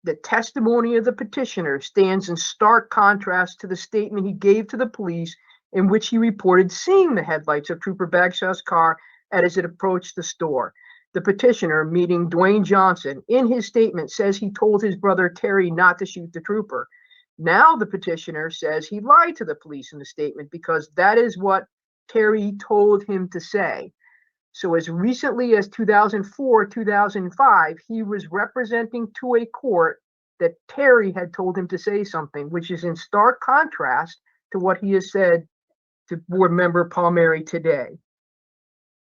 the testimony of the petitioner stands in stark contrast to the statement he gave to the police in which he reported seeing the headlights of Trooper Bagshaw's car as it approached the store. The petitioner, meeting Duane Johnson, in his statement says he told his brother Terry not to shoot the trooper. Now the petitioner says he lied to the police in the statement because that is what Terry told him to say. So as recently as 2004, 2005, he was representing to a court that Terry had told him to say something, which is in stark contrast to what he has said to board member Palmieri today.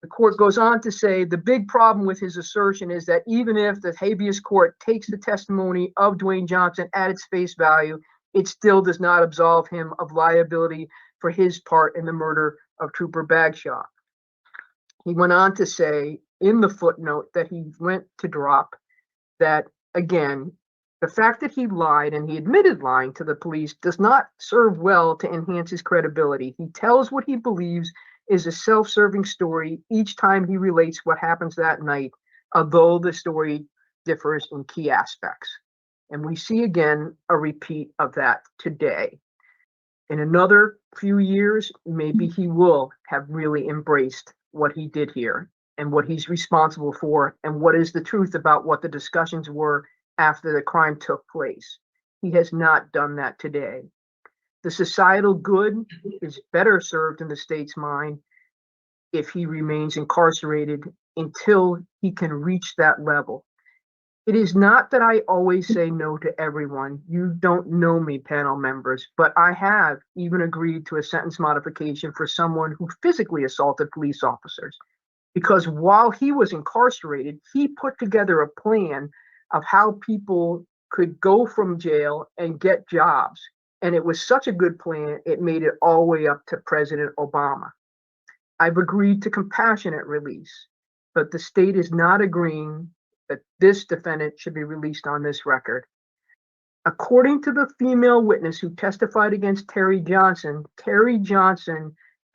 The court goes on to say the big problem with his assertion is that even if the habeas court takes the testimony of Duane Johnson at its face value, it still does not absolve him of liability for his part in the murder of Trooper Bagshaw. He went on to say in the footnote that he went to drop that, again, the fact that he lied and he admitted lying to the police does not serve well to enhance his credibility. He tells what he believes is a self-serving story each time he relates what happens that night, although the story differs in key aspects. And we see again a repeat of that today. In another few years, maybe he will have really embraced what he did here and what he's responsible for and what is the truth about what the discussions were after the crime took place. He has not done that today. The societal good is better served in the state's mind if he remains incarcerated until he can reach that level. It is not that I always say no to everyone. You don't know me, panel members, but I have even agreed to a sentence modification for someone who physically assaulted police officers. Because while he was incarcerated, he put together a plan of how people could go from jail and get jobs. And it was such a good plan, it made it all the way up to President Obama. I've agreed to compassionate release, but the state is not agreeing that this defendant should be released on this record. According to the female witness who testified against Terry Johnson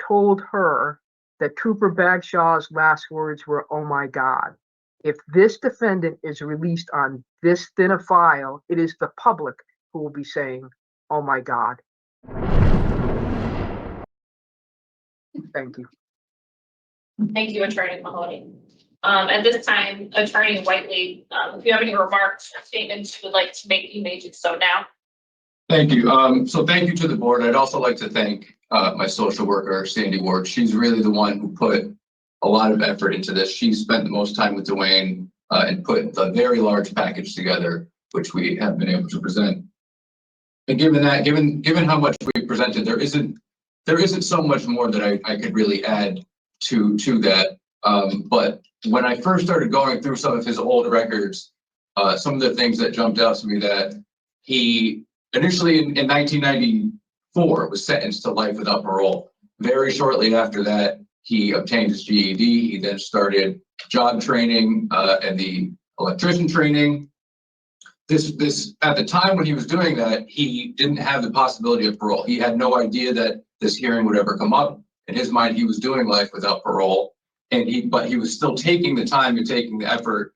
told her that Trooper Bagshaw's last words were, "Oh my God." If this defendant is released on this thin a file, it is the public who will be saying, "Oh my God." Thank you. Thank you, Attorney Mahoney. At this time, Attorney Whiteley, if you have any remarks or statements you would like to make, you may do so now. Thank you. So thank you to the board. I'd also like to thank my social worker, Sandy Ward. She's really the one who put a lot of effort into this. She spent the most time with Duane and put the very large package together, which we have been able to present. And given how much we presented, there isn't so much more that I could really add to that. But when I first started going through some of his old records, some of the things that jumped out to me that he initially in 1994 was sentenced to life without parole. Very shortly after that, he obtained his GED. He then started job training and the electrician training. This at the time when he was doing that, he didn't have the possibility of parole. He had no idea that this hearing would ever come up. In his mind, he was doing life without parole, but he was still taking the time and taking the effort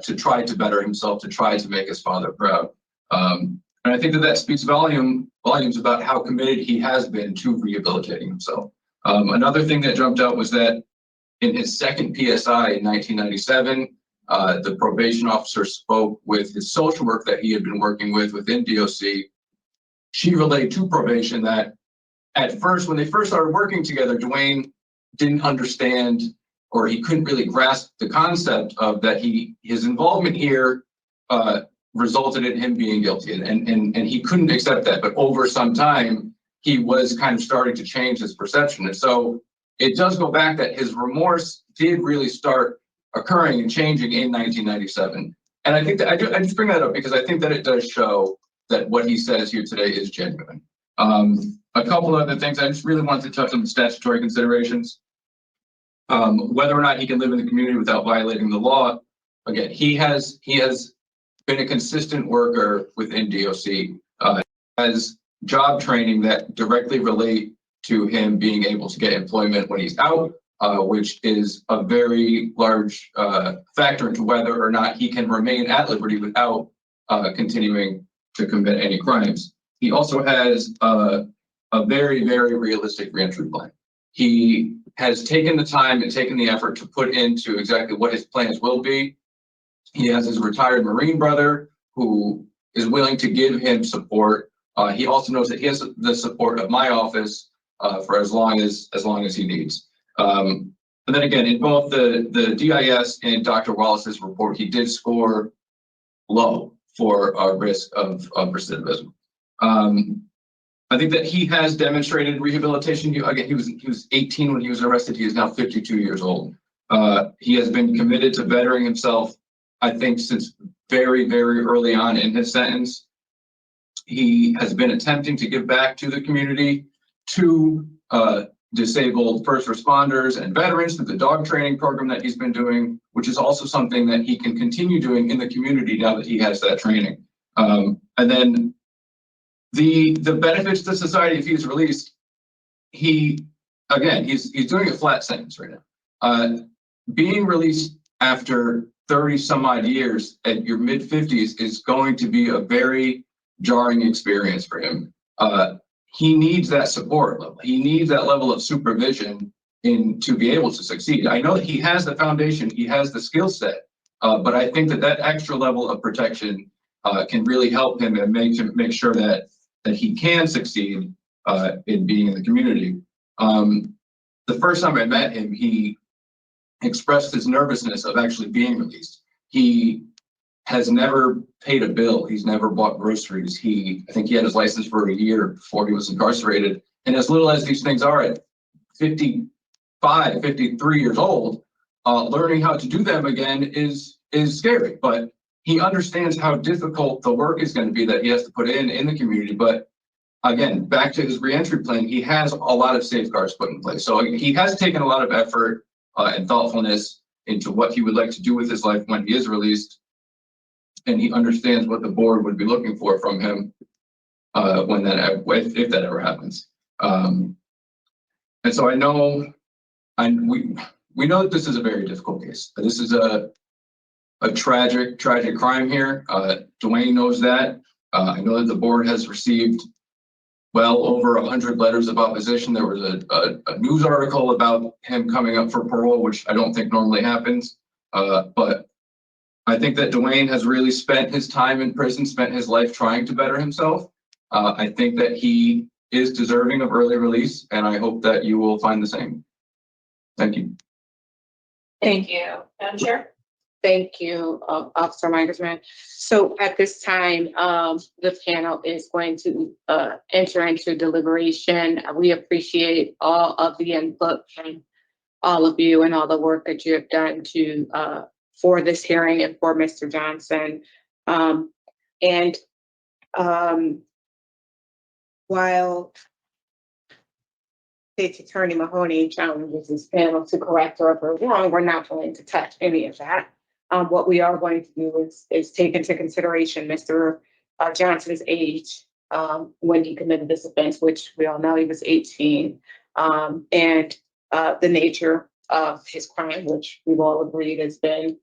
to try to better himself, to try to make his father proud. And I think that speaks volumes about how committed he has been to rehabilitating himself. Another thing that jumped out was that in his second PSI in 1997, the probation officer spoke with his social work that he had been working with within DOC. She relayed to probation that at first, when they first started working together, Duane didn't understand, or he couldn't really grasp the concept of that his involvement here resulted in him being guilty, and he couldn't accept that. But over some time, he was kind of starting to change his perception. And so it does go back that his remorse did really start occurring and changing in 1997. And I think that I just bring that up because I think that it does show that what he says here today is genuine. A couple other things, I just really want to touch on the statutory considerations. Whether or not he can live in the community without violating the law. Again, he has been a consistent worker within DOC, has job training that directly relate to him being able to get employment when he's out, which is a very large factor into whether or not he can remain at liberty without continuing to commit any crimes. He also has a very, very realistic reentry plan. He has taken the time and taken the effort to put into exactly what his plans will be. He has his retired Marine brother who is willing to give him support. He also knows that he has the support of my office for as long as he needs. And then again, in both the DIS and Dr. Wallace's report, he did score low for a risk of recidivism. I think that he has demonstrated rehabilitation. Again, he was 18 when he was arrested. He is now 52 years old. He has been committed to bettering himself, I think, since very, very early on in his sentence. He has been attempting to give back to the community, to disabled first responders and veterans through the dog training program that he's been doing, which is also something that he can continue doing in the community now that he has that training. And then the benefits to society if he's released, he again, he's doing a flat sentence right now. Being released after 30 some odd years at your mid 50s is going to be a very jarring experience for him. He needs that support level. He needs that level of supervision to be able to succeed. I know that he has the foundation, he has the skill set, but I think that extra level of protection can really help him and make sure that he can succeed in being in the community. The first time I met him, he expressed his nervousness of actually being released. He has never paid a bill. He's never bought groceries. I think he had his license for a year before he was incarcerated. And as little as these things are at 55, 53 years old, learning how to do them again is scary. But he understands how difficult the work is going to be that he has to put in the community. But again, back to his reentry plan, he has a lot of safeguards put in place. So he has taken a lot of effort and thoughtfulness into what he would like to do with his life when he is released. And he understands what the board would be looking for from him if that ever happens. And so we know that this is a very difficult case. This is a tragic crime here. Duane knows that. I know that the board has received well over 100 letters of opposition. There was a news article about him coming up for parole, which I don't think normally happens. But I think that Duane has really spent his time in prison, spent his life trying to better himself. I think that he is deserving of early release, and I hope that you will find the same. Thank you. Thank you. Madam Chair? Thank you, Officer Meigersman. So at this time, the panel is going to enter into deliberation. We appreciate all of the input from all of you and all the work that you have done for this hearing and for Mr. Johnson. While State's Attorney Mahoney challenges this panel to correct or if we're wrong, we're not going to touch any of that. What we are going to do is take into consideration Mr. Johnson's age when he committed this offense, which we all know he was 18, and the nature of his crime, which we've all agreed has been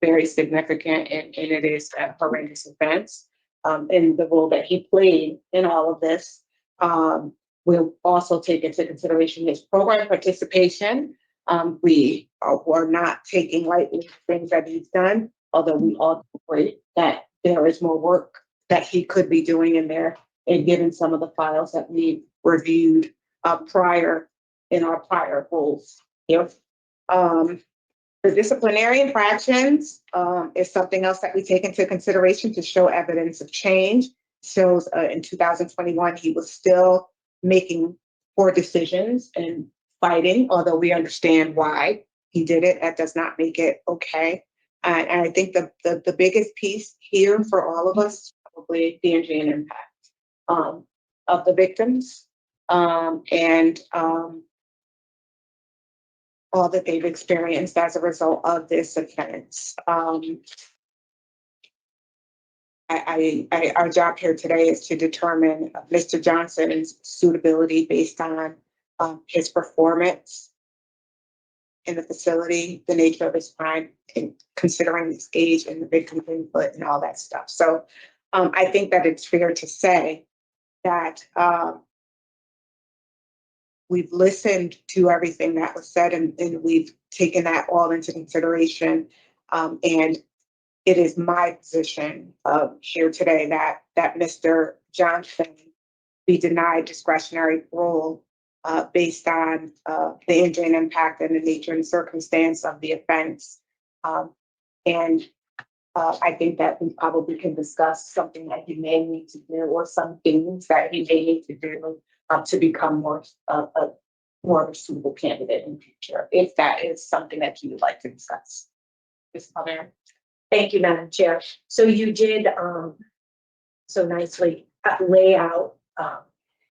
very significant, and it is a horrendous offense, and the role that he played in all of this. We'll also take into consideration his program participation. We are not taking lightly the things that he's done, although we all agree that there is more work that he could be doing in there, and given some of the files that we reviewed prior in our prior roles here. The disciplinary infractions is something else that we take into consideration to show evidence of change. Shows in 2021, he was still making poor decisions and fighting, although we understand why he did it. That does not make it okay. And I think the biggest piece here for all of us, probably the injury and impact of the victims and all that they've experienced as a result of this offense. Our job here today is to determine Mr. Johnson's suitability based on his performance in the facility, the nature of his crime, and considering his age and the victim's input and all that stuff. So I think that it's fair to say that we've listened to everything that was said and we've taken that all into consideration. And it is my position here today that Mr. Johnson be denied discretionary parole based on the injury and impact and the nature and circumstance of the offense. And I think that we probably can discuss something that he may need to do or some things that he may need to do to become more of a suitable candidate in the future, if that is something that you would like to discuss. Ms. Palmer. Thank you, Madam Chair. So you did so nicely lay out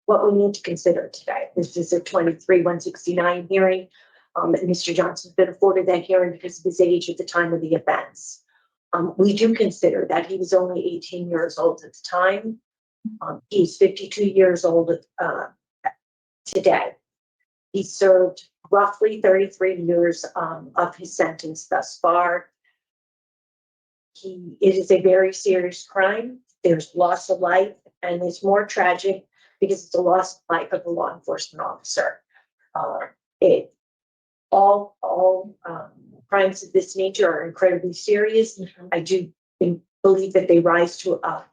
what we need to consider today. This is a 23-169 hearing. And Mr. Johnson's been afforded that hearing because of his age at the time of the offense. We do consider that he was only 18 years old at the time. He's 52 years old today. He served roughly 33 years of his sentence thus far. It is a very serious crime. There's loss of life, and it's more tragic because it's a loss of life of a law enforcement officer. All crimes of this nature are incredibly serious. I do believe that they rise to a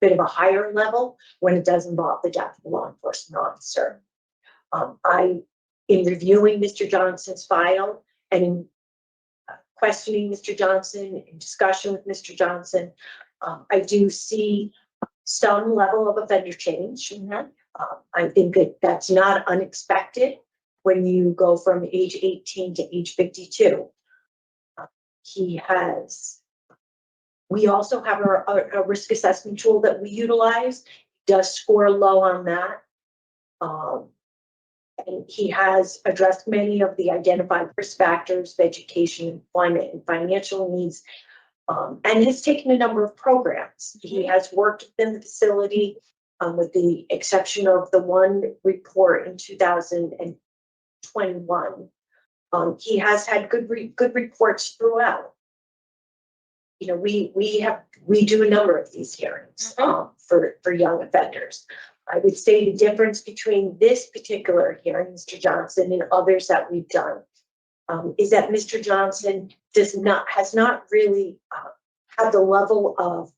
bit of a higher level when it does involve the death of a law enforcement officer. In reviewing Mr. Johnson's file and in questioning Mr. Johnson, in discussion with Mr. Johnson, I do see some level of offender change. I think that that's not unexpected when you go from age 18 to age 52. We also have a risk assessment tool that we utilize. He does score low on that. And he has addressed many of the identified risk factors, education, employment, and financial needs, and has taken a number of programs. He has worked within the facility, with the exception of the one report in 2021. He has had good reports throughout. You know, we do a number of these hearings for young offenders. I would say the difference between this particular hearing, Mr. Johnson, and others that we've done, is that Mr. Johnson has not really had the level of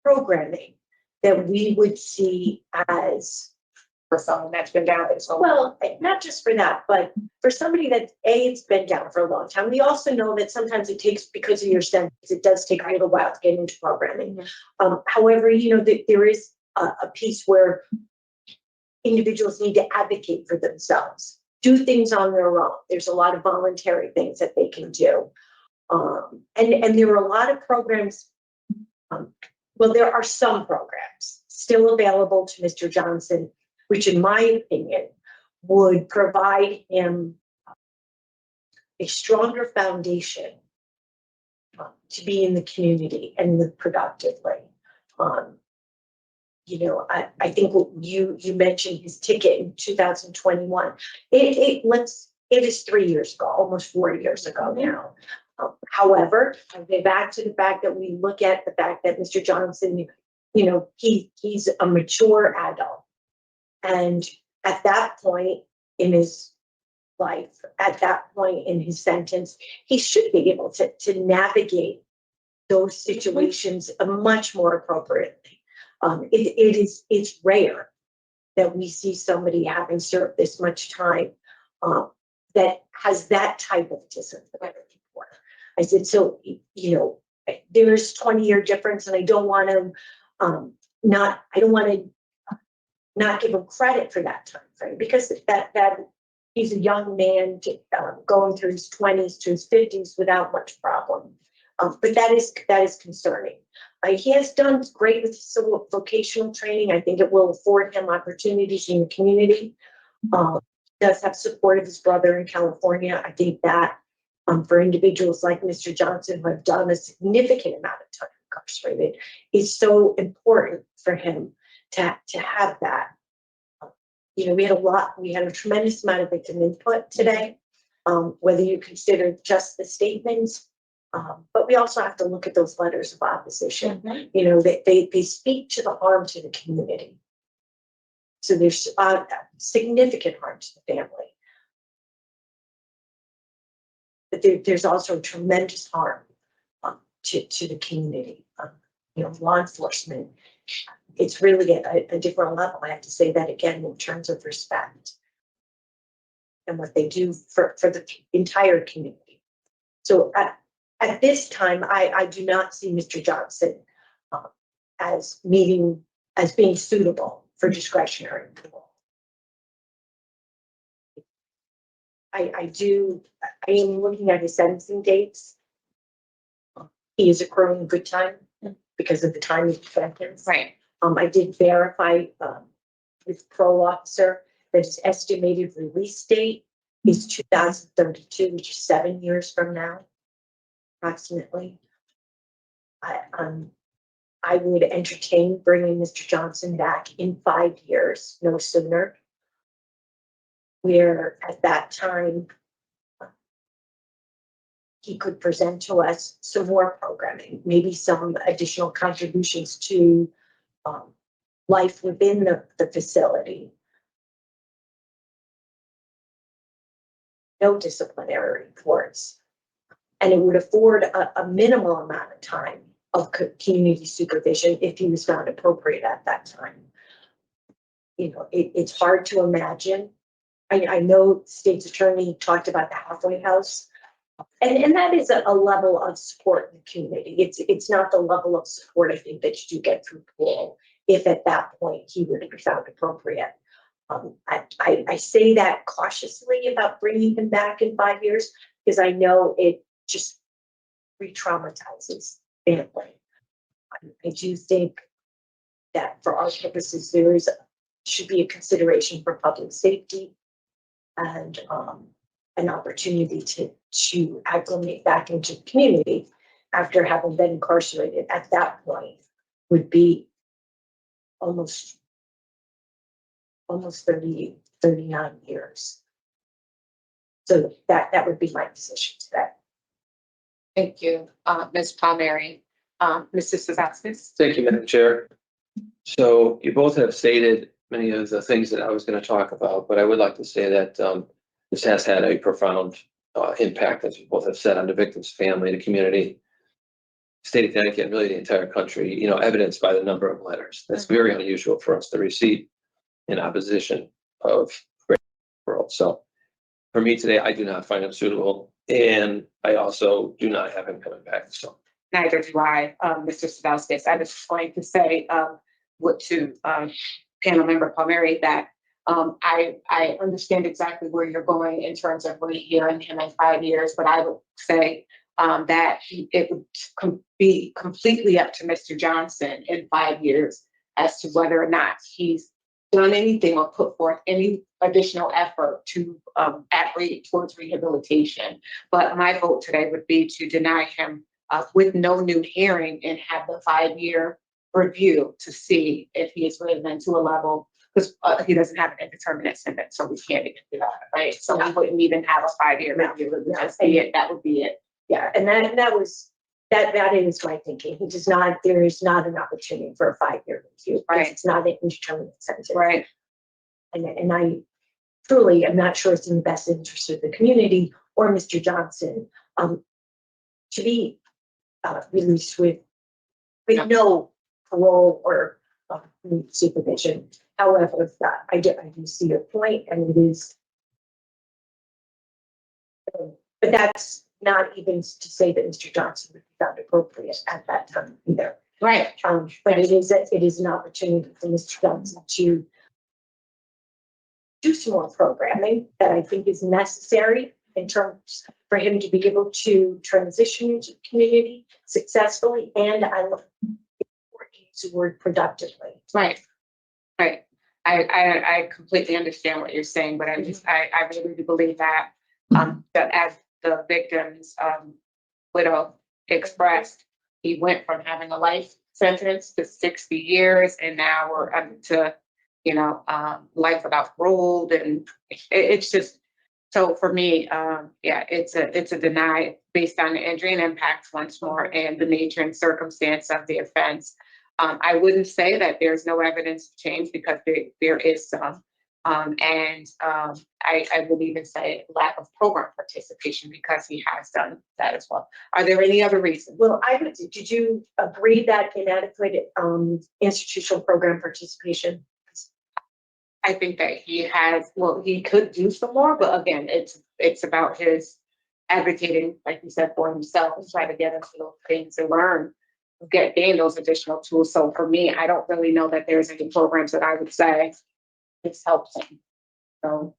programming that we would see as For someone that's been down this whole. well, not just for that, but for somebody that it's been down for a long time. We also know that sometimes it takes, because of your sentence, it does take a little while to get into programming. However, you know, there is a piece where individuals need to advocate for themselves, do things on their own. There's a lot of voluntary things that they can do. And there are a lot of programs. Well, there are some programs still available to Mr. Johnson, which in my opinion would provide him a stronger foundation to be in the community and live productively. You know, I think what you mentioned his ticket in 2021. It is 3 years ago, almost 4 years ago now. However, I go back to the fact that we look at the fact that Mr. Johnson, you know, he's a mature adult. And at that point in his life, at that point in his sentence, he should be able to navigate those situations much more appropriately. It's rare that we see somebody having served this much time that has that type of discipline. I said, so, you know, there's 20-year difference, and I don't want to not give him credit for that time frame, because that he's a young man going through his 20s to his 50s without much problem. But that is concerning. He has done great with civil vocational training. I think it will afford him opportunities in the community. Does have support of his brother in California. I think that for individuals like Mr. Johnson, who have done a significant amount of time incarcerated, is so important for him to have that. You know, we had a tremendous amount of victim input today, whether you consider just the statements, but we also have to look at those letters of opposition. You know, they speak to the harm to the community. So there's significant harm to the family. But there's also tremendous harm to the community. You know, law enforcement, it's really a different level. I have to say that again in terms of respect and what they do for the entire community. So at this time, I do not see Mr. Johnson as being suitable for discretionary parole. I am looking at his sentencing dates. He is accruing good time because of the time he's sentenced. Right. I did verify with parole officer that his estimated release date is 2032, which is 7 years from now, approximately. I would entertain bringing Mr. Johnson back in 5 years, no sooner. where at that time he could present to us some more programming, maybe some additional contributions to life within the facility. No disciplinary reports. And it would afford a minimal amount of time of community supervision if he was found appropriate at that time. You know, it's hard to imagine. I know the state's attorney talked about the halfway house. And that is a level of support in the community. It's not the level of support I think that you get through parole if at that point he would be found appropriate. I say that cautiously about bringing him back in 5 years because I know it just re-traumatizes family. I do think that for our purposes, should be a consideration for public safety and an opportunity to acclimate back into the community after having been incarcerated at that point would be almost 39 years. So that would be my position today. Thank you, Ms. Palmieri. Mr. Sezakis? Thank you, Madam Chair. So you both have stated many of the things that I was going to talk about, but I would like to say that this has had a profound impact, as you both have said, on the victim's family, the community, state of Connecticut, and really the entire country, you know, evidenced by the number of letters. That's very unusual for us to receive in opposition of parole. So for me today, I do not find him suitable, and I also do not have him coming back. So Neither do I, Mr. Sadowskis. I was just going to say to panel member Palmieri that I understand exactly where you're going in terms of hearing him in 5 years, but I would say that it would be completely up to Mr. Johnson in 5 years as to whether or not he's done anything or put forth any additional effort to towards rehabilitation. But my vote today would be to deny him with no new hearing and have the 5-year review to see if he is risen to a level, because he doesn't have an indeterminate sentence, so we can't even do that, right? So we wouldn't even have a 5-year review. It would just be it. That would be it. Yeah, and that is my thinking. There is not an opportunity for a 5-year review. Right. It's not an indeterminate sentence. Right. And I truly am not sure it's in the best interest of the community or Mr. Johnson to be released with no parole or supervision. However, I do see your point, and it is, but that's not even to say that Mr. Johnson would be found appropriate at that time either. Right. But it is an opportunity for Mr. Johnson to do some more programming that I think is necessary in terms for him to be able to transition into the community successfully, and I look for the word productively. Right. Right. I completely understand what you're saying, but I really do believe that that as the victim's widow expressed, he went from having a life sentence to 60 years, and now we're up to life without parole, and it's just. So for me, it's a deny based on the injury and impact once more, and the nature and circumstance of the offense. I wouldn't say that there's no evidence of change, because there is some, and I would even say lack of program participation, because he has done that as well. Are there any other reasons? Well, did you agree that inadequate institutional program participation? I think that he could do some more, but again, it's about his advocating, like you said, for himself, try to get into those things and learn, gain those additional tools. So for me, I don't really know that there's any programs that I would say this helps him. So,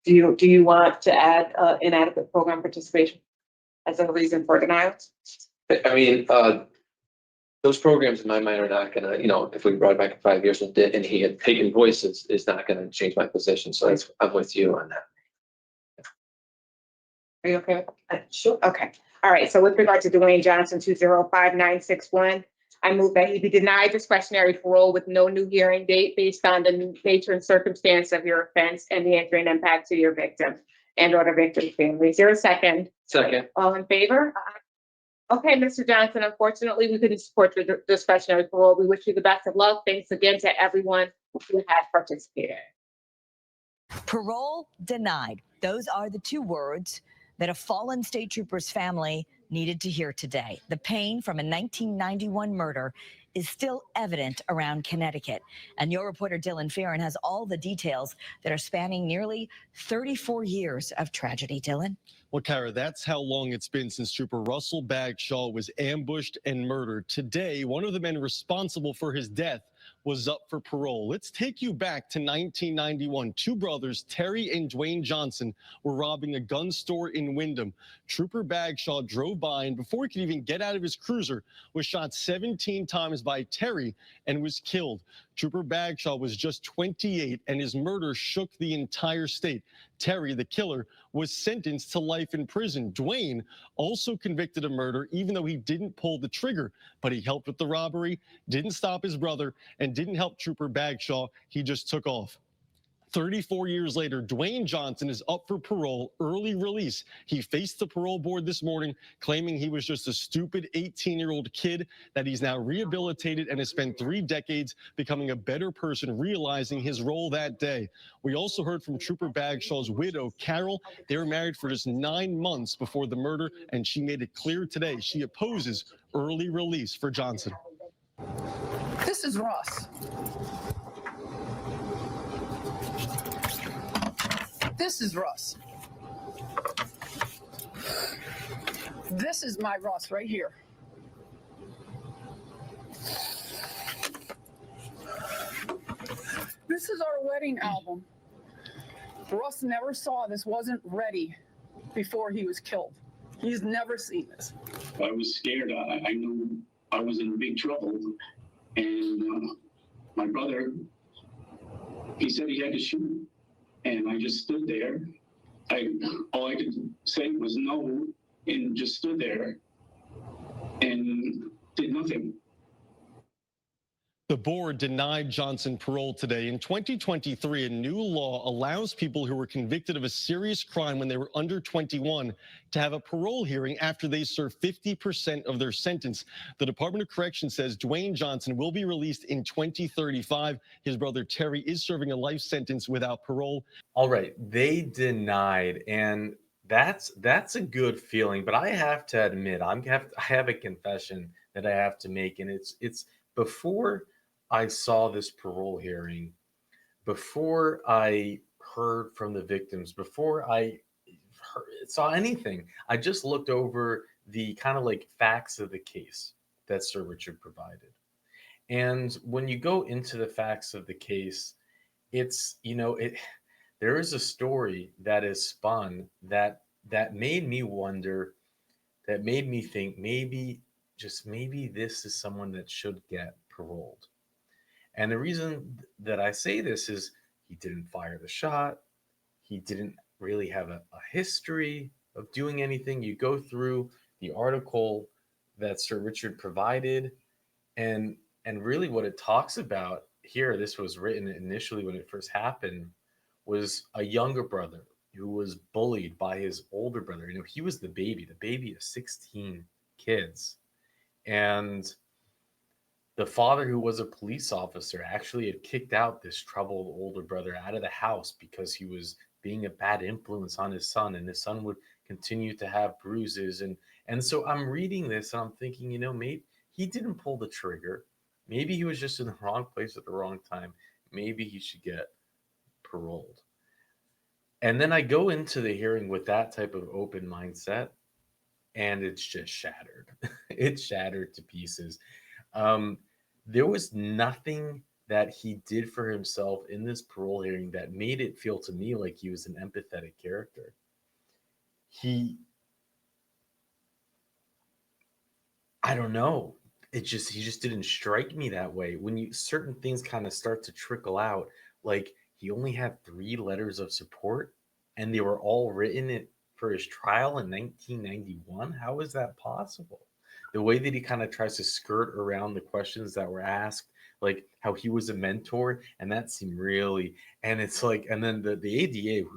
do you want to add inadequate program participation as a reason for denial? I mean, those programs in my mind are not gonna, if we brought it back in 5 years and he had taken voices, is not gonna change my position. So I'm with you on that. Are you okay with that? Sure. Okay. All right. So with regard to Duane Johnson 205961, I move that he be denied discretionary parole with no new hearing date based on the nature and circumstance of your offense and the injury and impact to your victim and or the victim's family. Is there a second? Second. All in favor? Okay, Mr. Johnson, unfortunately, we couldn't support your discretionary parole. We wish you the best of luck. Thanks again to everyone who has participated. Parole denied. Those are the two words that a fallen state trooper's family needed to hear today. The pain from a 1991 murder is still evident around Connecticut. And your reporter Dylan Farron has all the details that are spanning nearly 34 years of tragedy. Dylan? Well, Kara, that's how long it's been since Trooper Russell Bagshaw was ambushed and murdered. Today, one of the men responsible for his death was up for parole. Let's take you back to 1991. Two brothers, Terry and Duane Johnson, were robbing a gun store in Windham. Trooper Bagshaw drove by, and before he could even get out of his cruiser, was shot 17 times by Terry and was killed. Trooper Bagshaw was just 28, and his murder shook the entire state. Terry, the killer, was sentenced to life in prison. Duane, also convicted of murder, even though he didn't pull the trigger, but he helped with the robbery, didn't stop his brother, and didn't help Trooper Bagshaw. He just took off. 34 years later, Duane Johnson is up for parole, early release. He faced the parole board this morning, claiming he was just a stupid 18-year-old kid, that he's now rehabilitated and has spent 3 decades becoming a better person, realizing his role that day. We also heard from Trooper Bagshaw's widow, Carol. They were married for just 9 months before the murder, and she made it clear today she opposes early release for Johnson. This is Ross. This is Russ. This is my Russ right here. This is our wedding album. Russ never saw this, wasn't ready before he was killed. He's never seen this. I was scared. I knew I was in big trouble. And my brother, he said he had to shoot. And I just stood there. All I could say was no, and just stood there and did nothing. The board denied Johnson parole today. In 2023, a new law allows people who were convicted of a serious crime when they were under 21 to have a parole hearing after they serve 50% of their sentence. The Department of Corrections says Duane Johnson will be released in 2035. His brother Terry is serving a life sentence without parole. All right, they denied, and that's a good feeling. But I have to admit, I have a confession that I have to make, and it's before I saw this parole hearing, before I heard from the victims, before I saw anything, I just looked over the kind of like facts of the case that Sir Richard provided. And when you go into the facts of the case, it's, there is a story that is spun that made me wonder, that made me think maybe this is someone that should get paroled. And the reason that I say this is he didn't fire the shot. He didn't really have a history of doing anything. You go through the article that Sir Richard provided, and really what it talks about here, this was written initially when it first happened, was a younger brother who was bullied by his older brother. He was the baby of 16 kids. And the father, who was a police officer, actually had kicked out this troubled older brother out of the house because he was being a bad influence on his son, and his son would continue to have bruises. And so I'm reading this and I'm thinking, maybe he didn't pull the trigger. Maybe he was just in the wrong place at the wrong time. Maybe he should get paroled. And then I go into the hearing with that type of open mindset, and it's just shattered. It's shattered to pieces. There was nothing that he did for himself in this parole hearing that made it feel to me like he was an empathetic character. I don't know. He just didn't strike me that way. When certain things kind of start to trickle out, like he only had 3 letters of support, and they were all written for his trial in 1991. How is that possible? the way that he kind of tries to skirt around the questions that were asked, like how he was a mentor, and that seemed really, and it's like, and then the ADA,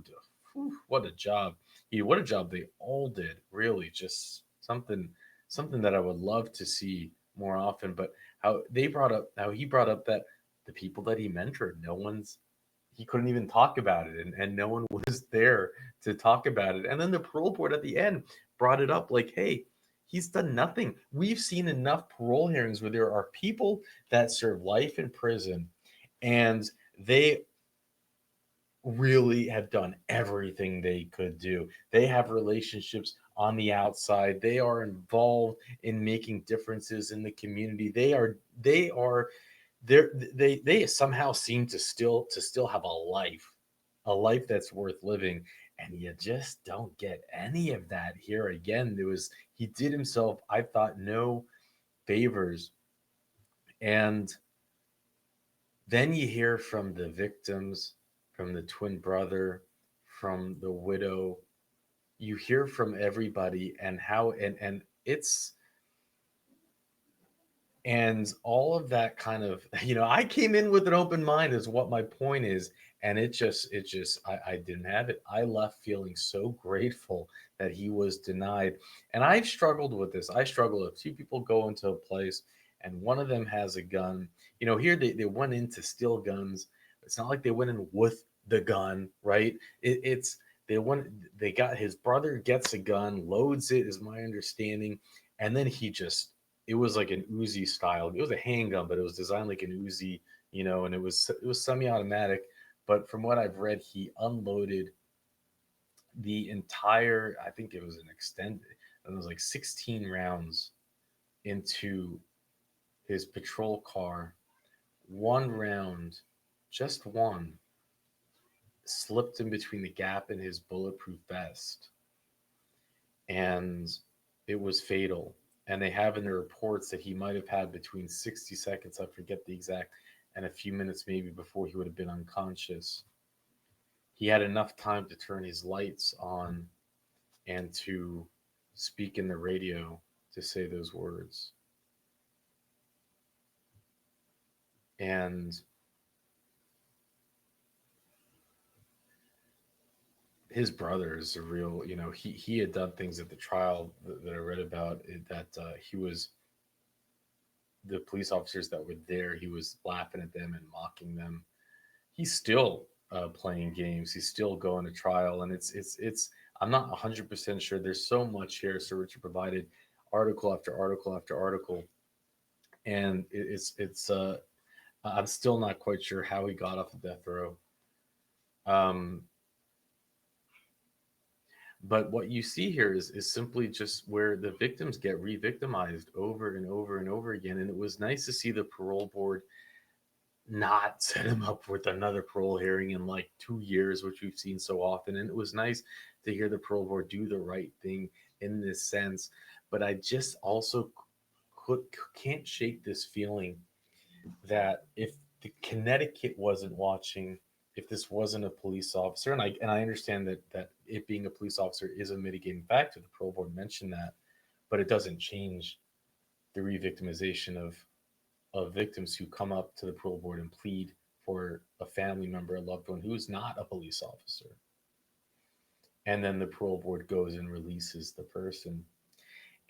what a job. What a job they all did, really. Just something that I would love to see more often. But how he brought up that the people that he mentored, he couldn't even talk about it, and no one was there to talk about it. And then the parole board at the end brought it up like, hey, he's done nothing. We've seen enough parole hearings where there are people that serve life in prison and they really have done everything they could do. They have relationships on the outside. They are involved in making differences in the community. They somehow seem to still have a life that's worth living. And you just don't get any of that here. Again, he did himself, I thought, no favors. And then you hear from the victims, from the twin brother, from the widow. You hear from everybody and how and it's and all of that kind of, I came in with an open mind is what my point is. And I didn't have it. I left feeling so grateful that he was denied. And I've struggled with this. I struggle if two people go into a place and one of them has a gun. Here they went in to steal guns. It's not like they went in with the gun, right? They got, his brother gets a gun, loads it, is my understanding. And then it was like an Uzi style. It was a handgun, but it was designed like an Uzi, and it was semi-automatic. But from what I've read, he unloaded the entire, I think it was an extended, it was like 16 rounds into his patrol car. One round, just one, slipped in between the gap in his bulletproof vest. And it was fatal. And they have in the reports that he might have had between 60 seconds, I forget the exact, and a few minutes maybe before he would have been unconscious. He had enough time to turn his lights on and to speak in the radio to say those words. And his brother is a real, he had done things at the trial that I read about, he was, the police officers that were there, he was laughing at them and mocking them. He's still playing games. He's still going to trial, and it's. I'm not 100% sure. There's so much here. So Richard provided article after article after article, and it's. I'm still not quite sure how he got off the death row. But what you see here is simply just where the victims get re-victimized over and over and over again. And it was nice to see the parole board not set him up with another parole hearing in like 2 years, which we've seen so often. And it was nice to hear the parole board do the right thing in this sense. But I just also can't shake this feeling that if the Connecticut wasn't watching, if this wasn't a police officer, and I understand that it being a police officer is a mitigating factor. The parole board mentioned that, but it doesn't change the re-victimization of victims who come up to the parole board and plead for a family member, a loved one who is not a police officer. And then the parole board goes and releases the person.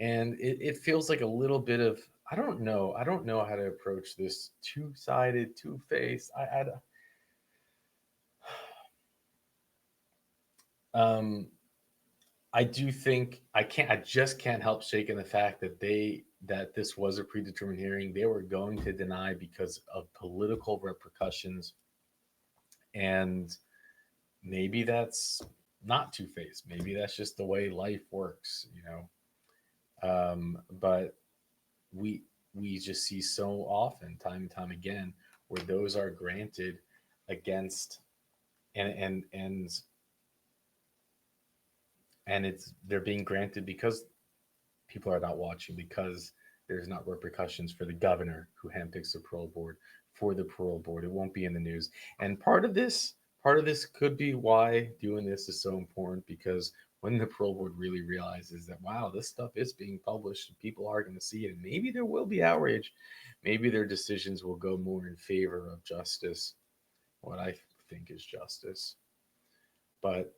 And it feels like a little bit of, I don't know how to approach this two-sided, two-faced. I do think I just can't help shaking the fact that this was a predetermined hearing. They were going to deny because of political repercussions. And maybe that's not two-faced. Maybe that's just the way life works, But we just see so often, time and time again, where those are granted against and they're being granted because people are not watching, because there's not repercussions for the governor who handpicks the parole board, for the parole board. It won't be in the news. And part of this could be why doing this is so important, because when the parole board really realizes that, wow, this stuff is being published and people are going to see it, and maybe there will be outrage, maybe their decisions will go more in favor of justice, what I think is justice. But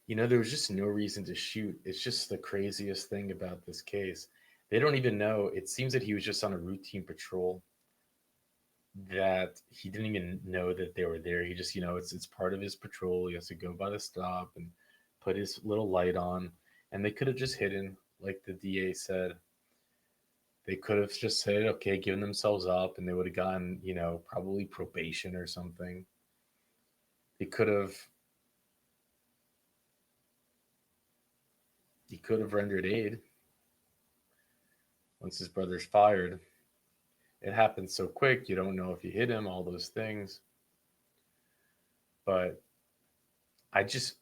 you know, there was just no reason to shoot. It's just the craziest thing about this case. They don't even know. It seems that he was just on a routine patrol, that he didn't even know that they were there. He just, you know, it's part of his patrol. He has to go by the stop and put his little light on. And they could have just hidden, like the DA said. They could have just said, okay, given themselves up, and they would have gotten, you know, probably probation or something. He could have rendered aid once his brother's fired. It happens so quick, you don't know if you hit him, all those things. But I just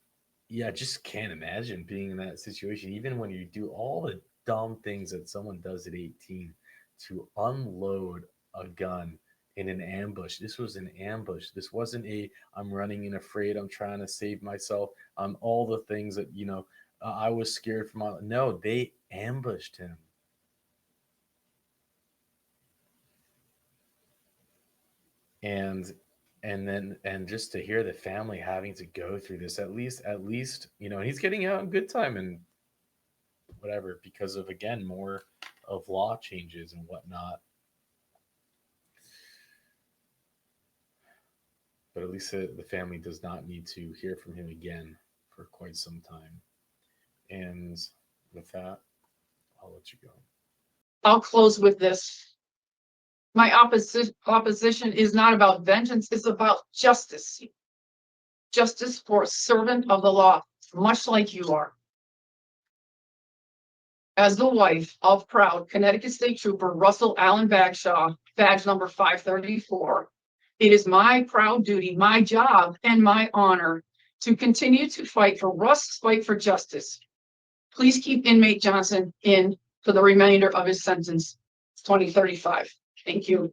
can't imagine being in that situation, even when you do all the dumb things that someone does at 18, to unload a gun in an ambush. This was an ambush. This wasn't I'm running and afraid, I'm trying to save myself. All the things that, you know, I was scared for my, no, they ambushed him. And just to hear the family having to go through this, at least, you know, he's getting out in good time and whatever, because of, again, more of law changes and whatnot. But at least the family does not need to hear from him again for quite some time. And with that, I'll let you go. I'll close with this. My opposition is not about vengeance, it's about justice. Justice for a servant of the law, much like you are. As the wife of proud Connecticut State Trooper Russell Allen Bagshaw, badge number 534, it is my proud duty, my job, and my honor to continue to fight for Russ's fight for justice. Please keep inmate Johnson in for the remainder of his sentence, 2035. Thank you.